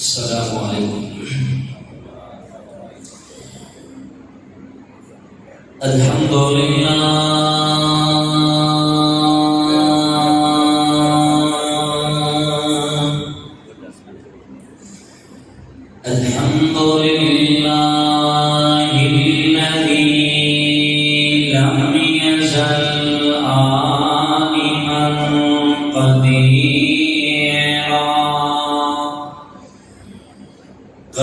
السلام علیکم. الحمدللہ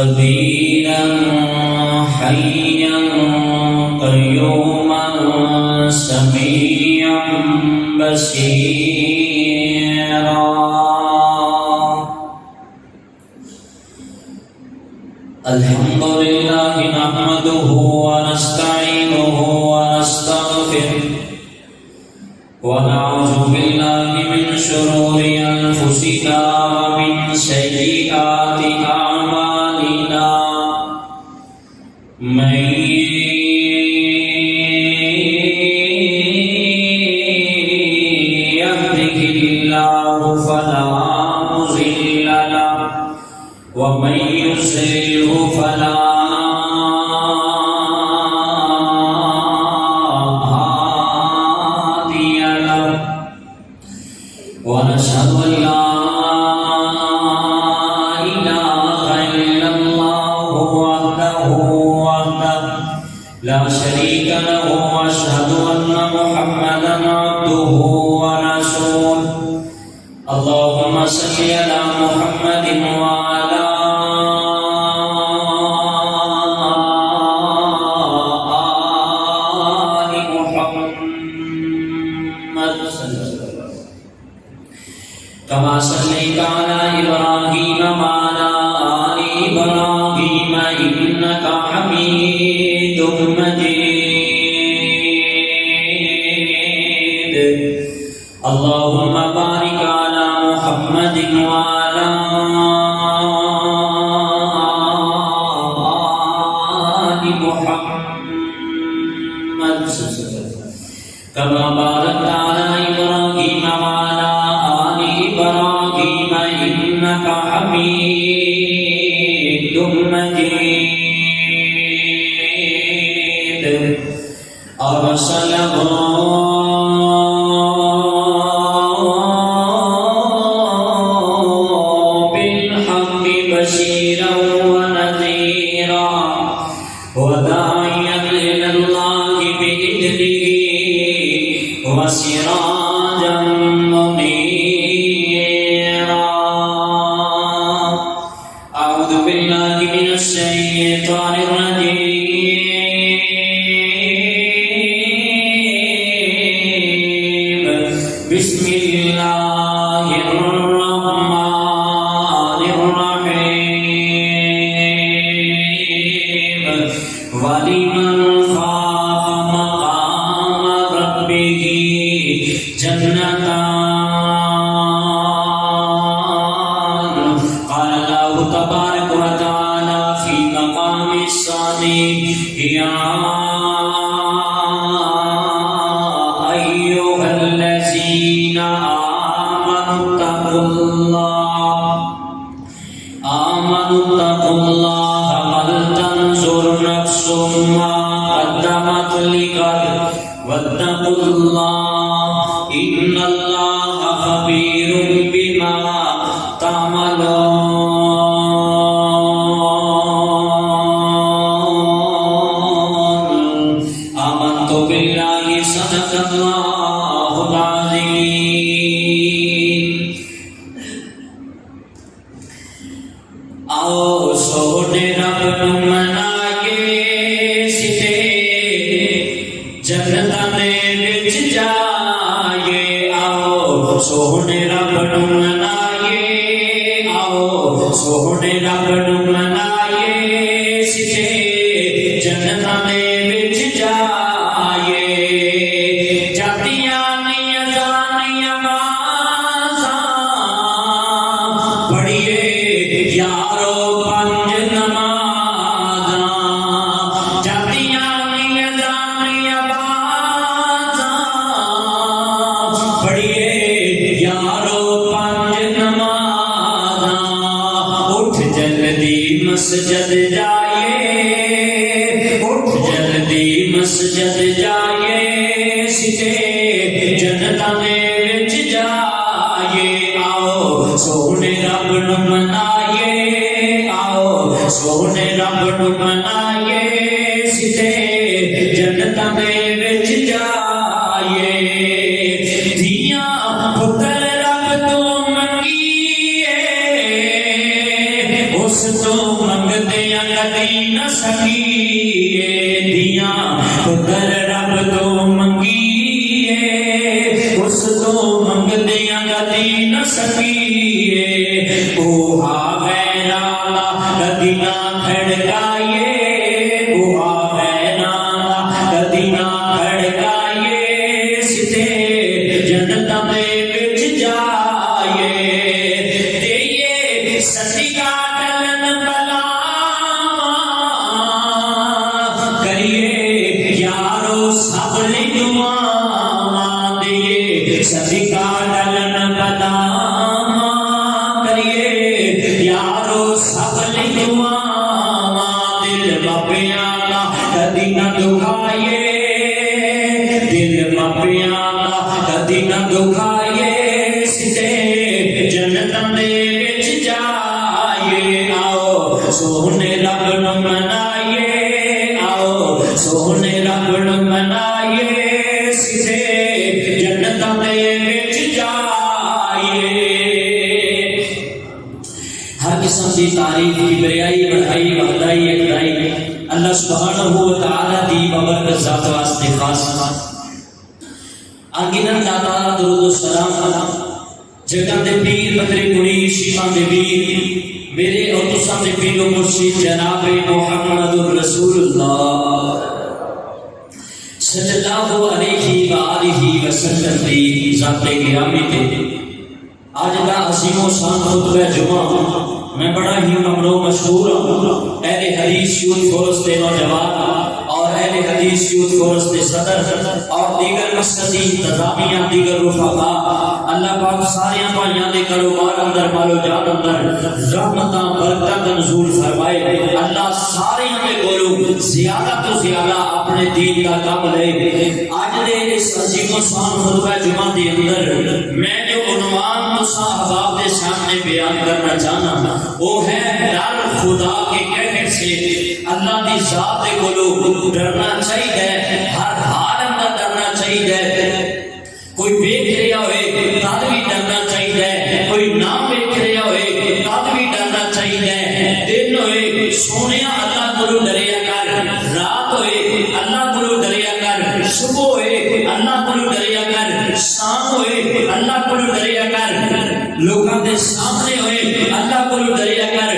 قديرا حيا قيوما سميعا بصيرا. الحمد لله نحمده ونستعينه ونستغفره ونعوذ بالله من شرور أنفسنا ومن سيئات أعمالنا. من يهده الله فلا مضل له ومن يضلل فلا هادي له. ونشهد أن لا لا شريك له واشهد ان محمدا عبده ورسوله. اللهم صل على محمد وعلى آل محمد كما صليت على إبراهيم وعلى آل إبراهيم إنك حميد مجيد. اللهم بارك على محمد وعلى آل محمد كما باركت على إبراهيم وعلى آل إبراهيم إنك حميد مجيد. أرسله بالحق بشيرا ونذيرا وداعيا إلى الله بإذنه وسراجا منيرا. أعوذ بالله من الشيطان الرجيم. بسم الله الرحمن الرحيم. ولمن خاف مقام ربه جنتان. قال الله تبارك وتعالى في مقام الصادق يا آمنوا اتقوا الله ولتنظر نفس ما قدمت لغد واتقوا الله إن الله خبير بما تعملون. آمنت بالله صدق الله العظيم. آؤ سونے رب نو منائے ستے جنتاں دے وچ جائے. آؤ سونے رب نو منائے. آؤ سونے رب نو منائے ستے جنتاں دے وچ جائے. جاتیاں نیاں جانیاں آوازاں پڑھیے یارو پنج نمازاں. جاتیاں نیاں جانیاں آوازاں پڑھیے یارو پنج نمازاں. اٹھ جل جلدی مسجد جائیے، اٹھ جلدی مسجد جائیے، سیدھے جنت میں وچ جائیے، آؤ سونے رب نو منائیے، آؤ سونے رب نو منائیے، سیدھے جنت میں وچ جائیے، دھیاں پتر رب تو منگیے، اس تو منگدیاں کدی نہ سکیے، دھیاں پتر رب تو منگیے، اس تو منگدیاں کدی نہ سکیے، کوہا غیراں کدی نہ کھڑکائیے، کوہا غیراں کدی نہ کھڑکائیے، سیدھے جنت میں وچ جائیے، دیئے صدقہ ٹلن بلاواں، کریے یارو سب لئی دعاواں، دیئے صدقہ ٹلن بلاواں، کریے یارو سب لئی دعاواں، دل مپیاں دا کدی نہ دکھائیے، دل مپیاں دا کدی نہ دکھائیے، سیدھے جنت دے وچ جائیے، آؤ سونے رب نو منائیے، آؤ سونے رب نو منائیے، سیدھے جنت دے وچ جائیے۔ ہر قسم کی تعریف کی بڑائی بڑھائی وحدائی اکرائی اللہ سبحانہ و تعالیٰ دی بابرکت ذات واسطے خاص آگے اللہ تعالیٰ درود و سلام جگہ دے پیر بدر پوری شیفاں دے پیر میرے اور تساں دے پیر و مرشد جناب محمد الرسول اللہ صلی اللہ علیہ وآلہ وسلم دی ذات گرامی تے آج کا عظیم و شان خطبہ جمعہ میں بڑا ہی ممنوع مشہور ہوں، اہل حدیث یوتھ فورس کے نوجوان اور اہل حدیث یوتھ فورس کے صدر اور دیگر مسجدی انتظامیہ دیگر رفقا اللہ پاک سارے بھائیاں دے کاروبار اندر مال و جان اندر رحمتاں برکتاں نزول فرمائے، اللہ سارے دے کولوں زیادہ تو زیادہ اپنے دین کا کام لے۔ آج دے اس عظیم و شان خطبہ جمعہ دے اندر میں جو عنوان تساں احباب دے سامنے بیان کرنا چاہنا وہ ہے ڈر خدا کے کہنے سے، اللہ دی ذات دے کولوں ڈرنا چاہیے، ہر حال اندر ڈرنا چاہیے، کوئی دیکھ رہا ہوئے تد بھی ڈرنا چاہیے، کوئی نہ دیکھ رہا ہوئے تد بھی ڈرنا چاہیے، دن ہوئے سونے اللہ کو ڈریا کر، رات ہوئے اللہ کو ڈریا کر، صبح ہوئے اللہ کو ڈریا کر، شام ہوئے اللہ کو ڈریا کر، لوگوں کے سامنے ہوئے اللہ کو ڈریا کر،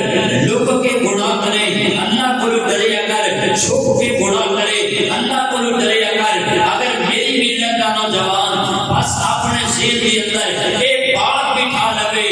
لوگ کے گناہ کرے اللہ کو ڈریا کر، چھپ کے گناہ کرے اللہ کو ڈریا کر۔ اگر میری ملت کا نوجوان بس اپنے ذہن کے اندر ایک بات بٹھا لے،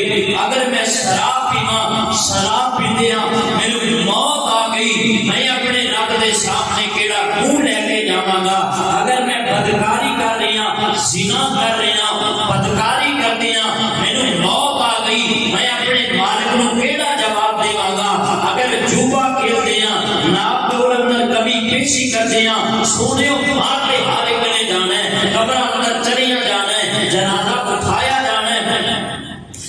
اگر میں شراب پیواں شراب پیندیاں میری موت آ گئی، میں اپنے رب دے سامنے کیڑا منہ لے کے جاواں گا، اگر میں بدکاری کر رہی ہوں زنا کر رہی ہوں بدکاری کرتی ہوں میری موت آ گئی، میں اپنے مالک نو کیڑا جواب دیواں گا، اگر جوا کھیلتے ہیں ناپ توڑ اندر کبھی پیشی کرتے ہیں سونے مار کے ہارے کنے جانا ہے، قبر اندر چڑیاں جانا ہے، جنازہ اٹھایا جانا ہے،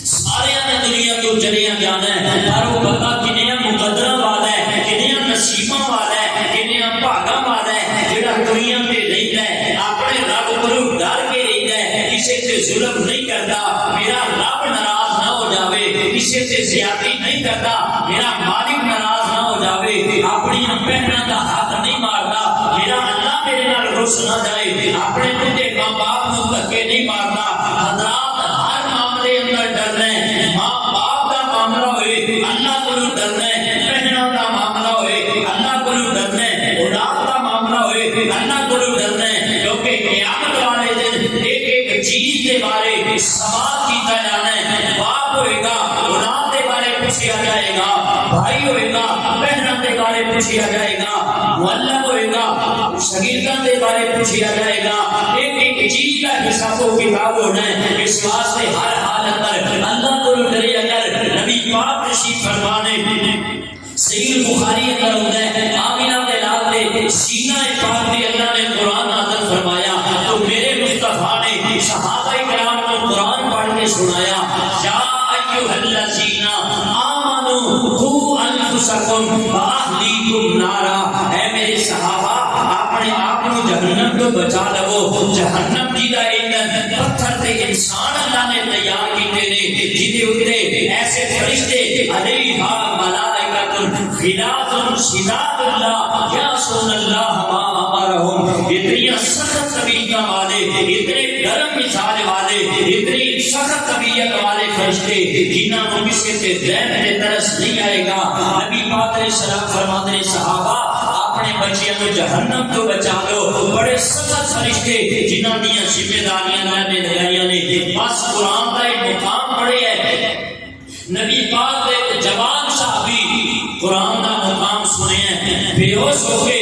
سارے نے دنیا تو چڑیاں جانا ہے، پر وہ بندہ کنیاں مقدرہ والا ہے، کنیاں نصیباں والا ہے، کنیاں بھاگاں والا ہے، جڑا دنیا پہ رہتا ہے اپنے رب کو ڈر کے رہتا ہے، کسی سے ظلم نہیں کرتا، میرا رب ناراض نہ ہو جاوے، کسی سے زیادتی نہیں کرتا، میرا مالک ناراض نہ ہو جاوے، اپنی بہنوں کا ہاتھ نہیں مارتا، میرا اللہ میرے نال رس نہ جائے، اپنے پتے ماں باپ کو دھکے نہیں مارتا۔ حضرات ہر معاملے اندر ڈرنا ہے، ماں باپ کا معاملہ ہوئے اللہ کو ڈرنا ہے، بہنوں کا معاملہ ہوئے اللہ کو ڈرنا ہے، اولاد کا معاملہ ہوئے اللہ کو ڈرنا ہے، کیونکہ قیامت والے دن ایک ایک چیز کے بارے سوال کیتا جانا ہے، باپ ہوئے گا اولاد کے بارے پوچھا جائے گا، بھائی ہوئے گا بہنوں کے بارے پوچھا جائے گا، معلم ہوئے گا شاگردوں کے بارے پوچھا جائے گا، ایک ایک چیز کا حساب و کتاب ہونا ہے، اس واسطے ہر حال اندر اللہ کو ڈریا کر۔ نبی پاک تشریف فرمانے صحیح بخاری اندر ہوتا ہے آمینہ کے لال دے سینہ پاک میں اللہ نے قرآن نازل فرمایا تو میرے مصطفیٰ نے صحابہ کرام کو قرآن پڑھ کے سنایا یا ایھا الذین آمنوا قوا انفسکم واہلیکم نارا، اے میرے صحابہ اپنے آپ کو جہنم تو بچا لو۔ جہنم دی دا ایندھن پتھر تے انسان اللہ نے تیار کیتے نے جدے اوتے ایسے فرشتے علیہا ملائکۃ غلاظ شداد اللہ یعصون اللہ ما امرہم، اتنی سخت طبیعت والے، اتنے گرم مزاج والے، اتنی سخت طبیعت والے فرشتے جنہاں کو کسی کے ذہن میں ترس نہیں آئے گا۔ نبی پاک علیہ السلام فرماتے ہیں صحابہ اپنے بچیاں کو جہنم تو بچا لو، بڑے سخت فرشتے جنہاں دیاں ذمہ داریاں اللہ نے لگائیاں نے، بس قرآن کا ایک مقام پڑھے ہے۔ نبی پاک ایک جوان صحابی قرآن کا مقام سنے ہیں، بے ہوش ہو کے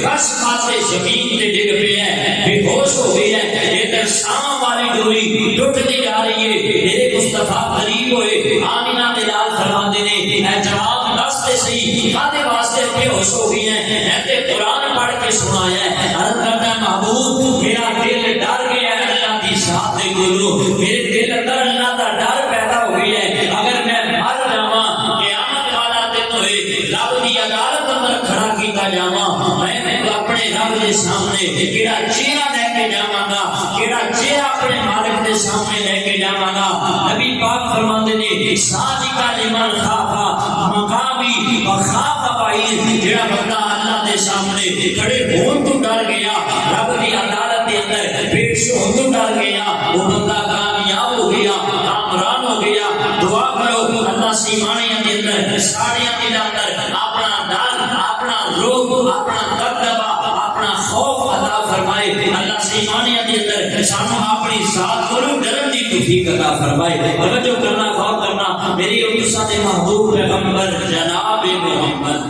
غش کھاتے زمین تے ڈگ پے ہیں، بے ہوش ہو گئے ہیں، ادھر شام والی ڈوری ٹوٹتی جا رہی ہے، میرے مصطفیٰ قریب ہوئے آمینہ بلال فرماتے نے اے جوان دستے صحیح کھاتے واسطے بے ہوش ہو گئی ہیں، ایتے قرآن پڑھ کے سنایا ہے۔ عرض کرتا ہے محبوب میرا دل ڈر گیا ہے اللہ کی ذات دے کولوں، میرے دل اندر اللہ کا ڈر پیدا ہو گیا ہے، اگر میں مر جاواں قیامت والا دن ہوئے رب دی عدالت اندر کھڑا کیتا جاواں، میں اپنے رب دے سامنے کیڑا چہرہ لے کے جاواں گا، کیڑا چہرہ اپنے مالک دے سامنے لے کے جاواں گا۔ نبی پاک فرماندے نے صادق لمن خافا مقامی وخاف بعید، جڑا بندہ اللہ دے سامنے کھڑے ہون تو ڈر گیا، رب دی عدالت دے اندر پیش ہون تو ڈر گیا، وہ بندہ کامیاب ہو گیا، کامران ہو گیا۔ دعا کرو اللہ سیمانیاں دے اندر ساڑیاں دے اندر اپنا ڈر، اپنا روب، اپنا دبدبا، اپنا خوف عطا فرمائے۔ اللہ سیمانیاں دے اندر سانو اپنی ذات کو ڈرن دی توفیق عطا فرمائے۔ توجہ کرنا، غور کرنا، میری امت دے محبوب پیغمبر جناب محمد،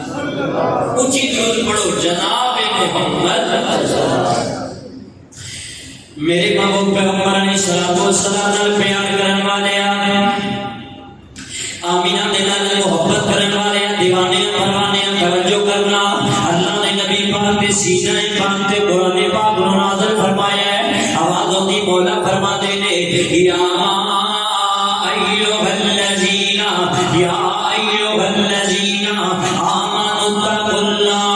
اونچی درود پڑھو جناب محمد۔ میرے محبوب پیغمبر علیہ الصلوۃ والسلام نال پیار کرن والے آمینہ دے نال محبت کرن والے دیوانے پروانے توجہ کرنا، اللہ نے نبی پاک کے سینہ پاک تے قرآن پاک نو نازل فرمایا ہے۔ آواز ہوتی مولا فرماتے نے یا ایھا الذین یا ایھا الذین آمنوا اتقوا اللہ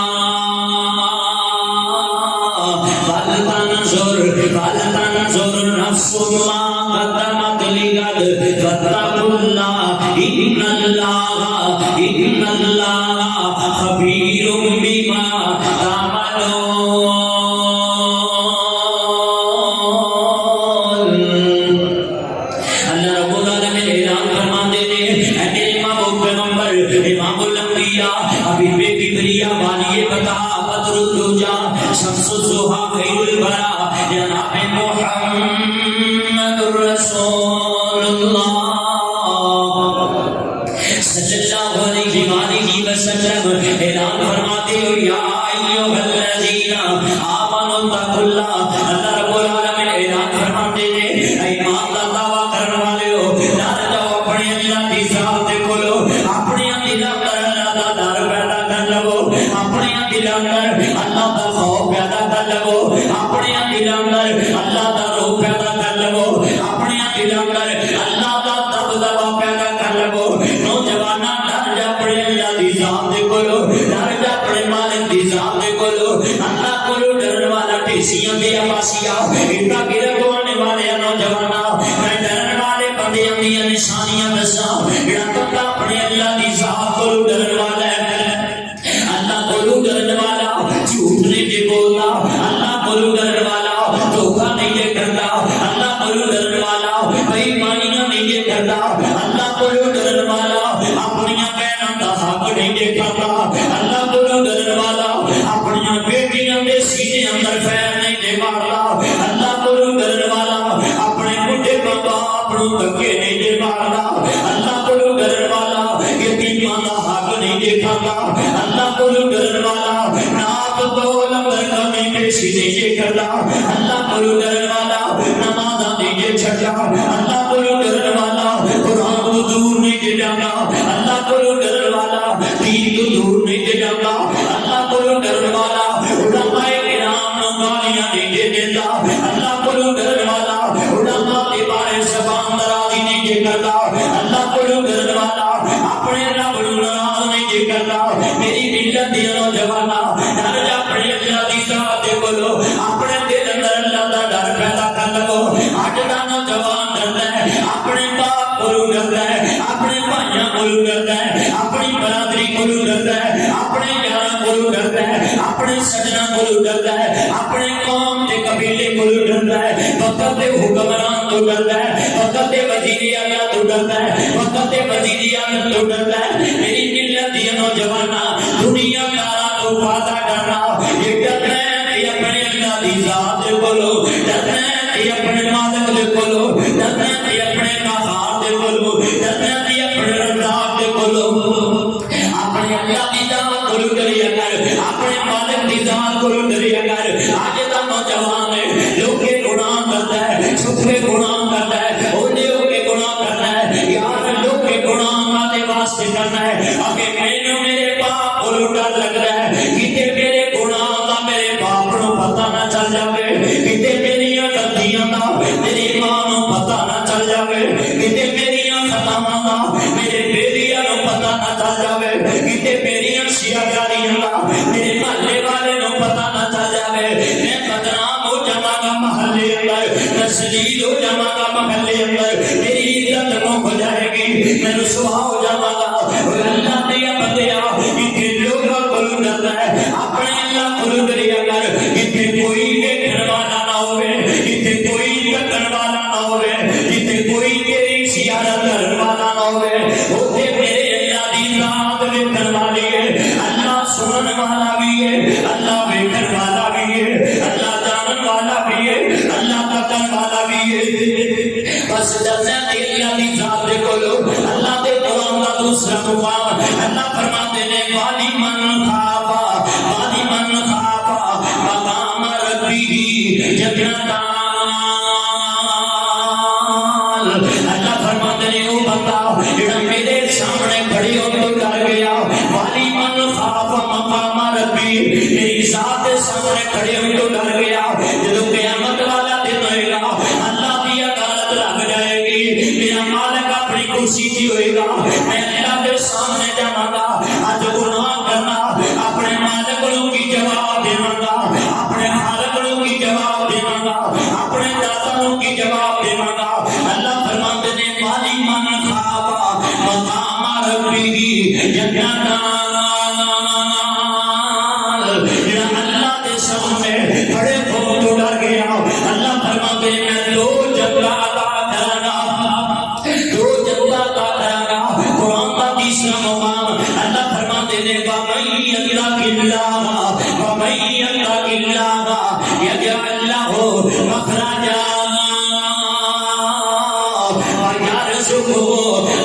ولتنظر نفس ما قدمت لغد واتقوا اللہ ان اللہ خبیر بما تعملون۔ اللہ رب العالمین اعلان فرماتے ہیں اے میرے محبوب پیغمبر امام الانبیاء حبیب کبریا والی بتا بدر الدجا شمس الضحا خیر البرا جناب محمد رسول اللہ صلی اللہ علیہ وآلہ وسلم اعلان فرماتے ہو یا ایھا الذین آمنوا اتقوا اللہ۔ اللہ رب العالمین اعلان فرماتے ہیں اے ایمان کا دعویٰ کرنے والے ہو ڈر جاؤ اپنے اللہ کی ذات دے کولو، اپنے دلاں اندر اللہ دا ڈر پیدا کر لو، اپنے دلاں اندر اللہ دا خوف پیدا کر لو، اپنے دلاں اندر اللہ دا روح پیدا کر لو، اپنے دلاں اندر اللہ دا دبدبا پیدا کر لو۔ نوجواناں ڈر جا اپنے اللہ دی ذات دے کولو، ڈر جا اپنے مالک دی ذات دے کولو، اللہ کولو ڈرن والا ٹھیسیاں دے آباسیاں اتا گرگوانے والے نوجواناں میں ڈرن والے بندیاں دی نشانیاں دساں جڑا بندہ اپنے اللہ دی ذات کولو ڈرن والا ہے، اللہ کولو ڈرن والا جھوٹ نہیں دے بولدا، اللہ کولو ڈرن والا دھوکا نہیں دے کردا، اللہ کولو ڈرن والا بے ایمانیاں نہیں دے کردا، اللہ کولو ڈرن والا اپنی بہناں دا حق نہیں دے کردا، اللہ کولو ڈرن والا اپنی بیٹیاں دے سینے اندر فیر نہیں دے ماردا، اللہ کولو ڈرن والا اپنے بڈھے باپ نو دھکے نہیں دے ماردا، اللہ کولو ڈرن والا یتیماں دا حق نہیں دے کھاتا، اللہ کولو ڈرن والا ناپ تول اندر کمی پیشی نہیں دے کردا، اللہ کولو ڈرن والا نمازاں نہیں دے چھڈدا، اللہ کولو ڈرن والا قرآن کو دور نہیں دے جانا، اللہ کولو ڈرن والا دین تو دور نہیں دے جاتا اللہ کو ڈرن والا علماء کرام نو گالیاں نہیں دے دیتا اللہ کو ڈرن والا علماء کے بارے زبان درازی نہیں دے کرتا اللہ کو ڈرن والا اپنے رب نو ناراض نہیں دے کرتا میری ملت دی نوجوانا ڈر جا اپنے اللہ دی ذات دے کولو اپنے دل اندر اللہ دا ڈر پیدا کر لو اج دا نوجوان ڈردا ہے اپنے باپ کو ڈردا ہے اپنے بھائیاں کو ڈردا ہے اپنی برادری کو ڈردا ہے اپنے یاراں کو ڈردا ہے اپنے سجنا کو ڈردا ہے اپنے قوم دے قبیلے کو ڈردا ہے وقت دے حکمران تو ڈردا ہے وقت دے وزیر اعلی تو ڈردا ہے وقت دے وزیر اعلی تو ڈردا ہے میری ملت دی نوجوانا دنیا دارا تو وعدہ کرنا یہ ڈرنا ہے کہ اپنے اللہ دی ذات کولو ڈرنا ہے کہ اپنے مالک دے کولو ڈرنا ہے کہ اپنے قہار دے کولو ڈرنا ہے کہ اپنے رزاق دے کولو اپنے اللہ دی ذات کولو ڈریا کر اپنے مالک دی ذات کولو ڈریا کر اج دا نوجوان ہے لوگ کے گناہ کرتا ہے چھپے گناہ کرتا ہے اولے ہو کے گناہ کرتا ہے یار لوگ کے گناہ دے واسطے کرنا ہے اگے مینوں میرے باپ کو ڈر لگ رہا ہے کتے میرے گناہ دا میرے باپ نو پتہ نہ چل جاوے کتے میری غلطیاں دا میری ماں نو پتہ نہ چل جاوے کتے میری خطاواں دا میرے بیٹیاں نو پتہ نہ چل جاوے کتے میری سیاکاریاں دا میرے محلے والے نو پتہ نہ چل جاوے میں بدنام ہو جاواں گا محلے اندر تسلیل ہو جاواں گا محلے اندر میری عزت ہو جائے گی میں رسوا ہو جاواں گا اللہ دیا بندیا کہ لوگوں کو ڈرتا ہے اپنے اللہ کو ڈریا کر کہ کوئی دیکھنے والا نہ ہوئے کہ کوئی تکن والا نہ ہوئے کہ کوئی تیری زیارت کرنے والا نہ ہوئے ہوتے میرے اللہ دی ذات ویکھن والی ہے اللہ سنن والا بھی ہے اللہ ویکھن والا بھی ہے اللہ جانن والا بھی ہے اللہ تکن والا بھی ہے بس ڈرنا ہے اللہ دی ذات دے کولو اللہ دے قرآن دا دوسرا مقام اللہ فرماتے ہیں والی من خافا مقام ربی جنتان اللہ فرماتے ہیں او بندہ جڑا میرے سامنے کھڑی ہو تو ڈر گیا والی من خافا مقام ربی میری ذات کے سامنے کھڑے ہو تو ڈر گیا جب قیامت والا دن ہوئے گا اللہ کی عدالت لگ جائے گی میرا مالک اپنی کرسی کی ہوئے گا میں اللہ کے سامنے جاواں گا اج گناہ کرنا اپنے مالک نوں کی جواب دیواں گا اپنے خالق نوں کی جواب دیواں گا اپنے داتا نوں کی جواب دیواں گا اللہ فرماتے ہیں والی من خافا مقام ربی جنتان اللہ کے سامنے کھڑے ہو تو ڈر گیا اللہ فرماتے ہیں میں دو جگہ عطا کراں گا دو جگہ عطا کراں گا قرآن کا تیسرا مقام اللہ فرماتے ہیں وَمَن يَتَّقِ اللَّهَ وَمَن يَتَّقِ اللَّهَ يَجْعَل لَّهُ مَخْرَجًا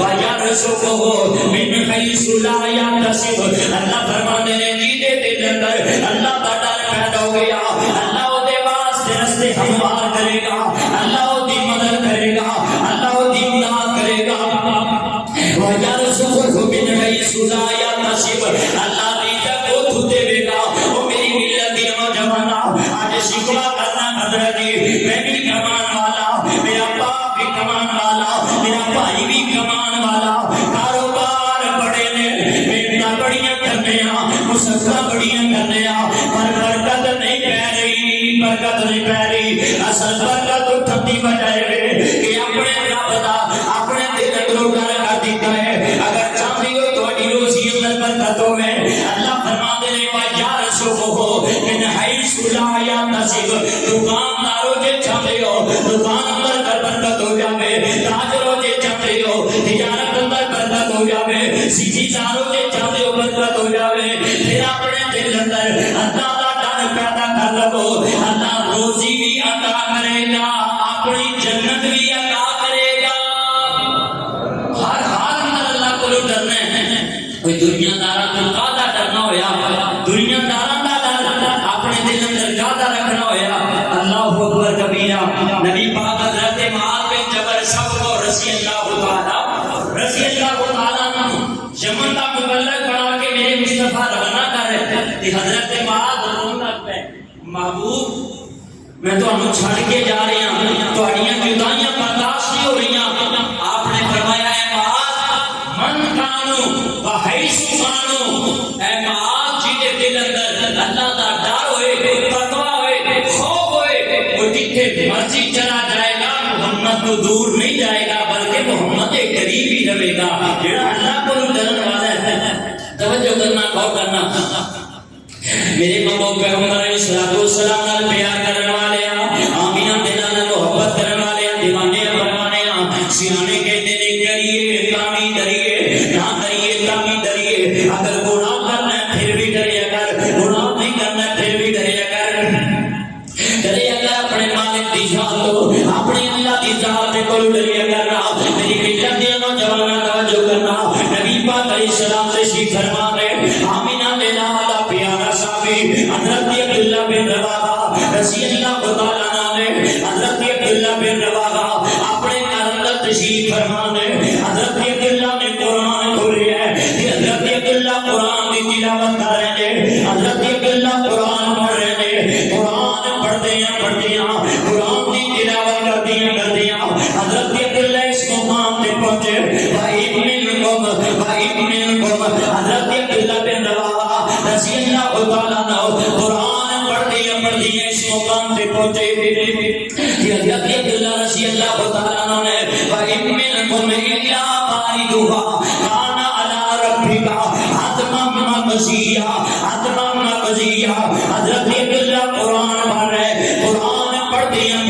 وَيَرْزُقْهُ مِنْ حَيْثُ لَا يَحْتَسِبُ اللہ فرماتے ہیں جیتے دل اندر اللہ کا ڈر پیدا ہو گیا اللہ او دے واسطے راستے ہموار کرے گا اللہ او دی مدد کرے گا اللہ او دی امداد کرے گا وَيَرْزُقْهُ مِنْ حَيْثُ لَا يَحْتَسِبُ اللہ رزق کو دے گا او میری ملت دی نوجوانا آج شکوا کرنا حضرت میں بھی کمان والا میرا باپ بھی کمان والا میرا بھائی بھی کمان والا کاروبار بڑے نے محنت بڑیاں کرنے مشقت بڑیاں کرنے پر برکت نہیں پہ رہی برکت نہیں پہ رہی اصل برکت اٹھتی بجائے کہ اپنے رب دا اپنے دل اندروں ڈر کر دیتا ہے اگر چاہتی ہو تو روزی اندر برکت ہوے اللہ فرماتے ہیں وَيَرْزُقْهُ مِنْ حَيْثُ لَا يَحْتَسِبُ دکانداروں جے چاہتے ہو دکان اندر برکت ہو جاوے تاجروں جے چاہتے ہو تجارت اندر برکت ہو جاوے سیدھی داروں جے چاہتے ہو برکت ہو جاوے پھر اپنے دل اندر اللہ دا ڈر پیدا کر لو اللہ روزی بھی عطا کرے گا اپنی جنت بھی عطا کرے گا ہر حال میں اللہ کو ڈرنا ہے کوئی دنیا دارا تو قاعدہ ڈرنا ہویا دنیا دارا اپنے دل اندر قاعدہ رکھنا ہویا اللہ اکبر کبیرہ نبی پاک حضرت معاذ بن جبل سب کو رضی اللہ تعالی یمن کا مبلغ بنا کہ حضرت معاذ رون لگ پے محبوب میں تو ہم چھڑ کے جا رہے ہیں تہاڈیاں جدائیاں برداشت نہیں ہو رہی آپ نے فرمایا اے معاذ من کانو وحیث کانو اے معاذ جی دے دل اندر اللہ دا ڈر ہوئے تقوی ہوئے خوف ہوئے وہ جتھے مرضی چلا جائے گا محمد کو دور نہیں جائے گا بلکہ محمد کے قریب ہی رہے گا جڑا اللہ کو ڈرن والا ہے توجہ کرنا غور کرنا میرے ماں پیغمبر علیہ الصلوۃ والسلام نال پیار کرنے والے آمینہ دے نال محبت کرنے والے دیوانے پروانے سیانے کہتے نے کریے کامی ڈریے نہ کریے کامی ڈریے اگر گناہ کرنا ہے پھر بھی ڈریا کر گناہ نہیں کرنا ہے پھر بھی ڈریا کر ڈریا کر اپنے مالک دی ذات تو اپنے اللہ دی ذات کو ڈریا کرنا میری ملت دے نوجوانوں توجہ کرنا نبی پاک علیہ السلام سے سیکھ فرما رہے آمینہ دے نال پیارا صحابی حضرت عبداللہ بن رواحہ رضی اللہ تعالیٰ عنہ نے حضرت عبداللہ بن رواحہ اپنے گھر اندر تشریف فرما نے حضرت عبداللہ نے قرآن کھولی ہے کہ حضرت عبداللہ قرآن کی تلاوت کر رہے ہیں حضرت عبداللہ قرآن پڑھ رہے ہیں قرآن پڑھتے ہیں قرآن کی تلاوت کرتے ہیں حضرت عبداللہ اس مقام پہ پہنچے حضرت عبداللہ بن رواحہ رضی اللہ تعالیٰ عنہ قرآن پڑھتے ہیں اس مقام پہ پہنچے کہ حضرت عبداللہ رضی اللہ تعالیٰ عنہ نے وَإِن مِّنكُمْ إِلَّا وَارِدُهَا كَانَ عَلَىٰ رَبِّكَ حَتْمًا مَّقْضِيًّا حَتْمًا مَّقْضِيًّا حضرت عبداللہ قرآن پڑھ رہے قرآن پڑھتے ہیں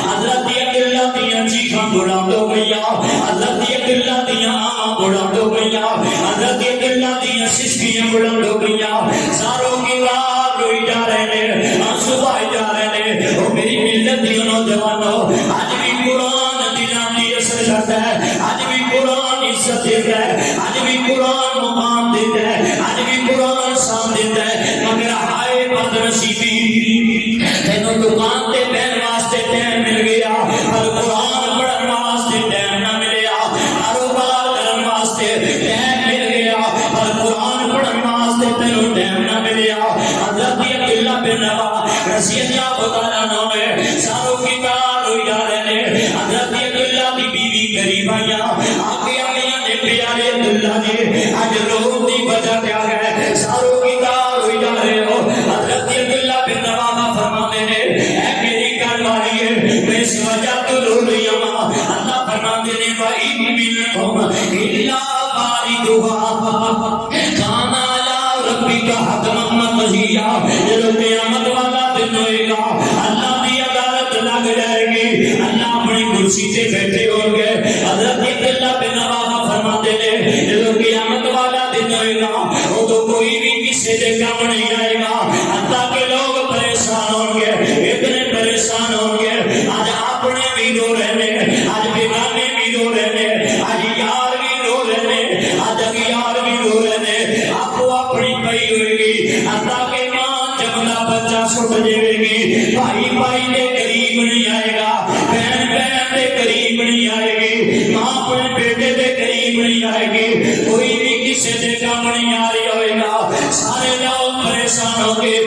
حضرت عبداللہ دیاں چیخاں بلند ہو گئیاں حضرت عبداللہ دیاں آواں بلند ہو گئیاں حضرت عبداللہ دیاں سسکیاں بلند ہو گئیاں ساروں کی آواز روئی جا رہے ہیں آنسو بہائے جا رہے ہیں او میری ملت دی نوجوانوں آج بھی قرآن دلاں دی اثر کرتا ہے آج بھی قرآن عزت دیتا ہے آج بھی قرآن مقام دیتا ہے آج بھی قرآن شان دیتا ہے مگر ہائے بد نصیبی تینوں دکان تے بہن واسطے ٹائم مل گیا پر قرآن پڑھن واسطے ٹائم نہ ملیا کاروبار کرن واسطے ٹائم مل گیا پر قرآن پڑھن واسطے تینوں ٹائم نہ ملیا حضرت عبداللہ بن رواحہ رضی اللہ تعالیٰ عنہ نے ساروں کی کار ہوئی جا رہے ہیں حضرت عبداللہ کی بیوی قریب آئیاں آگے آگیاں نے پیارے عبداللہ نے آج روح دی وجہ کیا ہے ساروں کی کار ہوئی جا رہے ہو حضرت عبداللہ بن رواحہ فرماتے ہیں اے میری گھر والی ہے میں اس وجہ تو رو رہی ہوں اللہ فرماتے ہیں وَإِن مِّنكُمْ إِلَّا وَارِدُهَا كَانَ عَلَىٰ رَبِّكَ حَتْمًا مَّقْضِيًّا جب قیامت والا دن ہوئے گا اللہ کی عدالت لگ جائے گی اللہ اپنی کرسی سے بیٹھے ہوں گے حضرت عبداللہ بن رواحہ فرماتے ہیں جب قیامت والا دن ہوئے گا وہ تو کوئی بھی کسی سے کم نہیں آئے گا حتیٰ کہ لوگ پریشان ہوں گے اتنے پریشان ہوں گے آج اپنے بھی رو رہے آج بیگانے بھی رو رہے آج یار بھی رو رہے آج اگیار بھی رو رہے آپ کو اپنی پئی ہوئے گی حتیٰ کہ ماں جملہ بچہ سٹ جائے گی بھائی بھائی دے قریب نہیں آئے گا بہن بہن دے قریب نہیں آئے گی ماں اپنے بیٹے دے قریب نہیں آئے گی کوئی بھی کسی دے کام نہیں آ رہی ہوئے گا سارے لوگ پریشان ہوں گے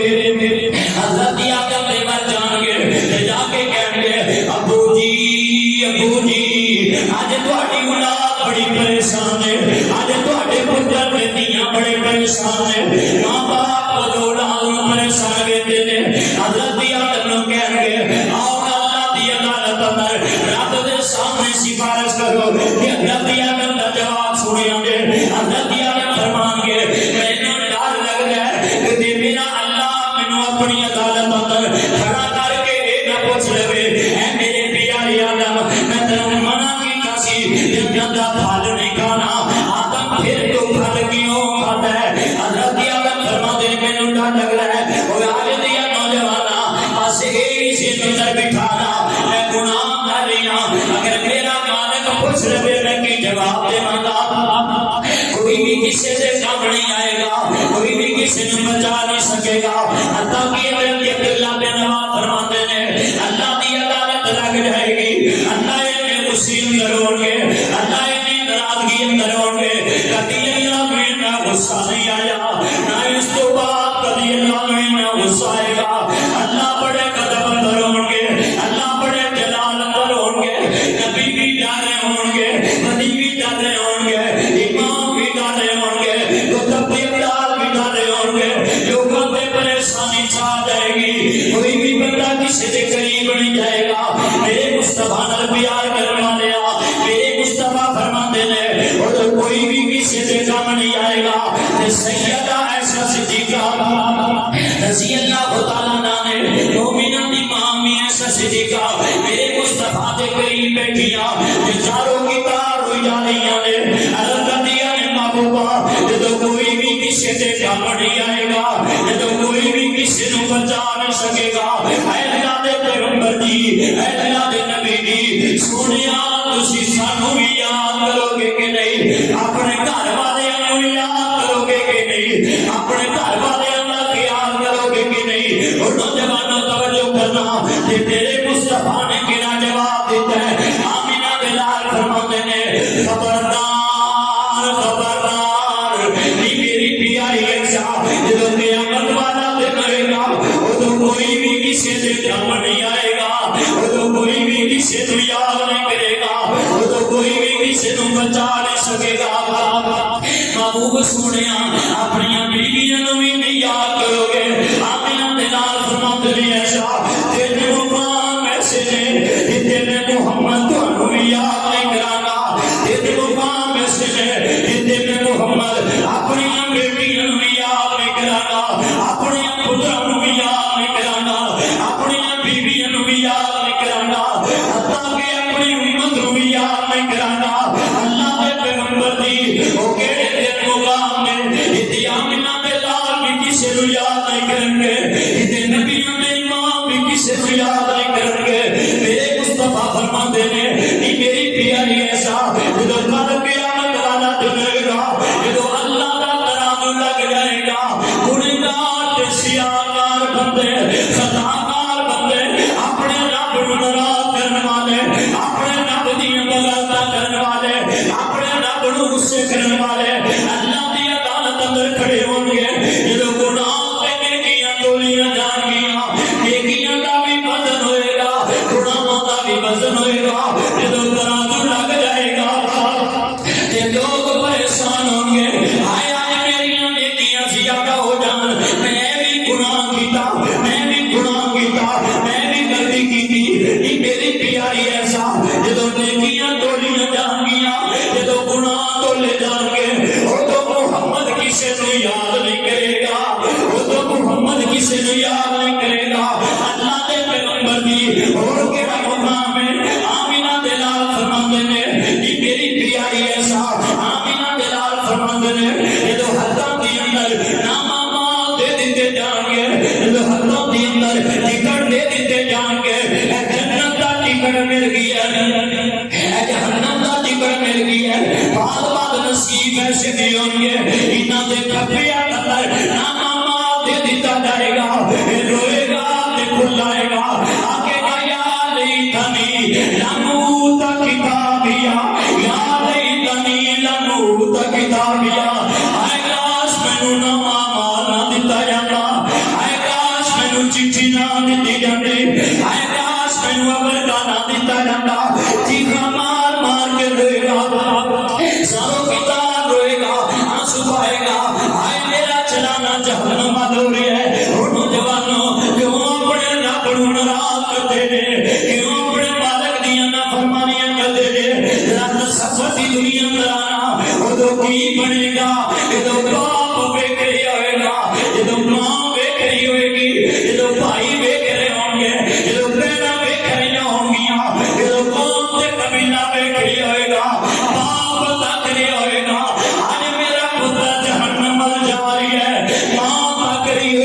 حضرت آدم دے مر جان گے جا کے کہیں گے ابو جی آج تہاڈی اولاد بڑی پریشان ہے آج تہاڈے پتر تے دھیاں بڑے پریشان ہیں ماں باپ کو اولاد پریشان کہتے ہیں حضرت آدم نو کہیں گے آؤ اللہ دی عدالت اندر رب دے سامنے سفارش کرو کہ حضرت آدم دا جواب سنیا گے حضرت آدم فرمان گے مینوں ڈر لگ رہا ہے کہ میرا اللہ مینوں اپنی عدالت اندر کھڑا کر کے اے نہ پوچھ لے اے میرے پیارے آدم میں تینوں منع کیتا سی جنت دا پھل نہیں کھانا آدم پھر تو پھل کیوں کھاتا ہے حضرت آدم فرماتے ہیں مینوں ڈر لگ رہا ہے او آج دیا نوجوانا بس ایک سے نظر بٹھانا میں گناہ کر رہی ہوں اگر میرا مالک پوچھ لے میں کی جواب دے گا کوئی بھی کسی سے کام نہیں آئے گا کوئی بھی کسی نے بچا نہیں سکے گا حتیٰ کہ حضرت عبداللہ بن رواحہ فرماتے ہیں اللہ کی عدالت لگ جائے گی اللہ انہیں غصے اندر ہوں گے اللہ انہیں ناراضگی اندر ہوں گے کبھی اللہ میں نہ غصہ نہیں آیا نہ اس تو بات اللہ عنہ غصہ آئے گا. اللہ بڑے قدم اندر ہوں گے, اللہ بڑے جلال اندر ہوں گے, نبی بھی ڈر رہے ہوں گے, ولی بھی ڈر رہے ہوں گے, امام بھی ڈر رہے ہوں گے, کتب دیودار بھی ڈر رہے ہوں گے. لوگوں پہ پریشانی چھا جائے گی, کوئی بھی بندہ کسی کے قریب نہیں جائے گا. میرے مصطفیٰ نال پیار کرنے والے, میرے مصطفیٰ فرماتے ہیں اور کوئی بھی کسی کے کام نہیں آئے گا. سیدہ عائشہ صدیقہ رضی اللہ تعالیٰ عنہ نے مومنہ امام عائشہ صدیقہ میرے مصطفیٰ کے قریب بیٹھیاں, چاروں کی تار ہوئی جا رہی ہیں. عرض کر دیا ہے محبوبہ جب کوئی بھی کسی کے کام نہیں آئے گا, جب کوئی بھی کسی کو بچا نہیں سکے گا, اے اللہ دے پیغمبر جی, اے اللہ دے نبی جی, سونیا تسی سانو بھی یاد کرو گے کہ نہیں, اپنے گھر والوں کو یاد کرو گے کہ نہیں, اپنے گھر والوں کا خیال کرو گے کہ نہیں. اور نوجوانوں توجہ کرنا کہ تیرے مصطفیٰ نے کیا جواب دیتا ہے. آمینہ بلال فرماتے ہیں خبردار خبردار, نہیں میری پیاری عائشہ جب قیامت والا دن آئے گا تو کوئی بھی کسی سے کام نہیں آئے گا, تو کوئی بھی کسی کو یاد نہیں کرے گا, تو کوئی بھی کسی کو بچا نہیں سکے گا. محبوب سونیا اپنی بیویاں بھی نہیں یاد کرو گے. آمینہ بلال فرماتے ہیں عائشہ تیرے مقام ایسے ہیں جتنے میں محمد تھانوں بھی یاد نہیں کرانا, تیرے مقام ایسے ہیں جتنے میں محمد اپنی بیٹیاں بھی یاد نہیں کرانا, اپنے پتروں بھی یاد نہیں کرانا, اپنی بیویاں بھی یاد نہیں کرانا, حتیٰ کہ اپنی امت بھی یاد نہیں کرانا. اللہ کے پیغمبر دی وہ کہڑے تیرے مقام میں اتنی آمینہ بلال بھی کسی کو یاد نہیں کریں گے, اتنے نبیوں میں امام بھی کسی کو یاد نہیں کریں گے. میرے مصطفیٰ فرماتے ہیں کہ میری پیاری ایسا جو کل قیامت والا دن آئے گا, جو اللہ کا ترازو لگ جائے گا, گنہگار سیاہکار بندے, خطاکار بندے, اپنے رب کو ناراض کرنے والے, اپنے رب دی بغاوت کرنے والے, اپنے رب کو غصے کرنے والے اللہ دی عدالت اندر کھڑے ہوں گے. جو گناہ کے نیکیاں تولیاں جان گیاں, نیکیاں کا بھی وزن ہوئے گا, گناہوں کا بھی وزن ہوئے گا. جو ترازو لگ جائے گا تے لوگ پریشان ہوں گے, آئے آئے میری نیکیاں زیادہ ہو جان, میں بھی گناہ کیتا, میں بھی گناہ کیتا, میں بھی غلطی کی تھی. میری پیاری ایسا جدو نیکیاں تولیاں جان گیاں, جدو گناہ تولے جان گے, وہ تو محمد کسی کو یاد نہیں کرے گا, وہ تو محمد کسی کو یاد نہیں کرے گا. اللہ دے پیغمبر دی اور کہڑا مقام ہے. آمینہ بلال فرماتے ہیں کہ میری پیاری ایسا, آمینہ بلال فرماتے ہیں یہ تو حتیٰ دی اندر نامہ مال دے دیتے جان گے, یہ تو حتیٰ دی اندر ٹکٹ دے دیتے جان گے. اے جنت کا ٹکٹ مل گیا ہے, اے جہنم کا ٹکٹ مل گیا ہے. بعد بعد نصیب ایسے بھی ہوں گے انہاں دے کپڑیاں اندر نامہ مال دے دیتا جائے گا. روئے گا تے کھلائے گا, آگے گا یا لیتنی لموت کتابیا, یا لیتنی لموت کتابیا. آئے کاش مینوں نامہ مال نہ دتا جاتا, آئے کاش مینوں چٹھی نہ دتی جاندی, آئے کاش مینوں ابرگا نہ دتا جاتا. چیخاں مار مار کے روئے گا, ساروں کی تار روئے گا, آنسو بہائے گا, آئے میرا چلانا جہنم ہو رہا ہے. نوجوانوں کیوں اپنے رب کو ناراض کرتے ہیں, کیوں اپنے مالک دیاں نافرمانیاں کرتے ہیں. رات سفر دی دنیا اندر آنا ادو کی بنے گا جدو باپ ویکھ رہی ہوئے گا, جدو ماں ویکھ رہی ہوئے گی, جدو بھائی ویکھ رہے ہوں گے, جدو بہناں ویکھ رہی ہوں گیاں, جدو قوم تے قبیلہ ویکھ رہی ہوئے گا, باپ تک رہی ہوئے گا. آج میرا پتر جہنم جا رہی ہے, ماں تک رہی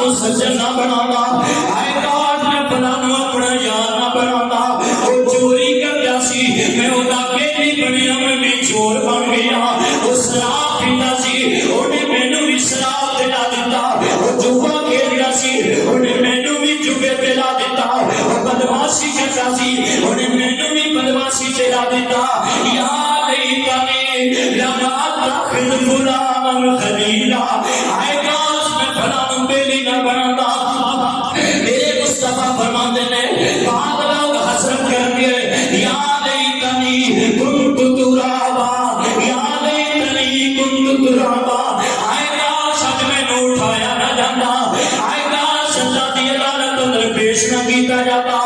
نو سجن نہ بنانا، اے کاش میں فلاں نو اپنا یار نہ بنانا، وہ چوری کردا سی میں اودا بیٹی بنیا، میں بھی چور بن گیا، وہ شراب پیندا سی اونے مینوں بھی شراب دلا دتا، وہ جوا کھیلدا سی اونے مینوں بھی جوے دلا دتا، وہ بدماشی کردا سی اونے مینوں بھی بدماشی دلا دتا، یا لیتنی لم اتخذ فلانا خلیلا، اے کاش میں فلاں بیلی نہ بناتا۔ میرے مصطفیٰ فرماتے ہیں بعد لوگ حسرت کر کے یا لیتنی کنت ترابا، یا لیتنی کنت ترابا، اے کاش اج میں اٹھایا نہ جاتا، اے کاش اللہ دی عدالت اندر پیش نہ کیتا جاتا،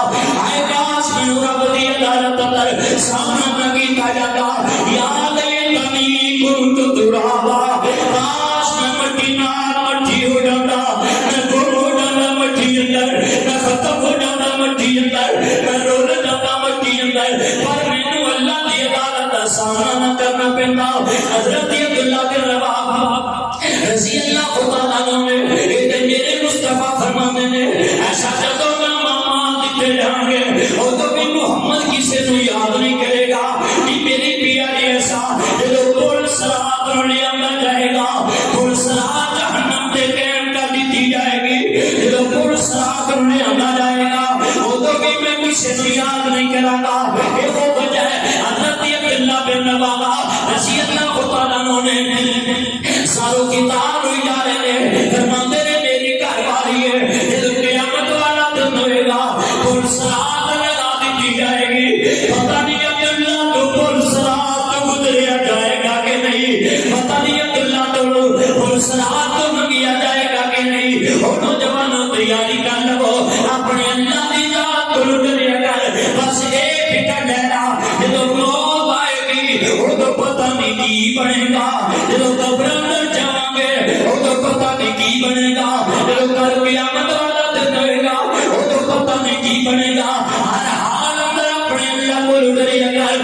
اے کاش میں رب دی عدالت اندر سامنا نہ کیتا جاتا، یا لیتنی کنت ترابا، کاش میں مٹی نال مٹی ہو جاتا، میں گم ہو جاتا مٹی اندر، میں ختم ہو جاتا مٹی اندر، میں رول جاتا مٹی اندر، پر مینوں اللہ دی عدالت دا سامنا نہ کرنا پیندا۔ حضرت عبداللہ بن رواحہ رضی اللہ تعالیٰ عنہ نے اے میرے مصطفیٰ فرماتے نے ایسا جدوں نہ ماما دیتے جان گے ادوں بھی محمد کسے نو یاد نہیں کرے گا، کہ میری پیاری ایسا جدوں پل صراط نو لے آندا جائے گا، پل صراط جہنم دے قائم کر دی جائے گی، جدوں پل صراط نو لے آندا جائے گا ادوں بھی میں کسے نو یاد نہیں کراں گا۔ یہ وہ وجہ ہے حضرت عبداللہ بن رواحہ رضی اللہ تعالیٰ عنہ نے ساروں کتاب اجارے نے فرماتے نے میری گھر والی ہے جب قیامت والا دن ہوئے گا پل صراط لگا دی جائے گی، پتہ نہیں عبداللہ تو پل صراط گزریا جائے گا کہ نہیں، پتہ نہیں عبداللہ تو پل صراط منگیا جائے گا کہ نہیں۔ اور نوجوانوں تیاری کر لو اپنے اللہ کی ذات کو ڈریا کر، بس ایک فکر لینا جب موت آئے گی ادو پتہ نہیں کی بنے گا، جب قبر اندر جاؤں گے ادو پتہ نہیں کی بنے گا، جب کل قیامت والا دن ہوئے گا ادو پتہ نہیں کی بنے گا۔ ہر حال اندر اپنے اللہ کو ڈریا کر،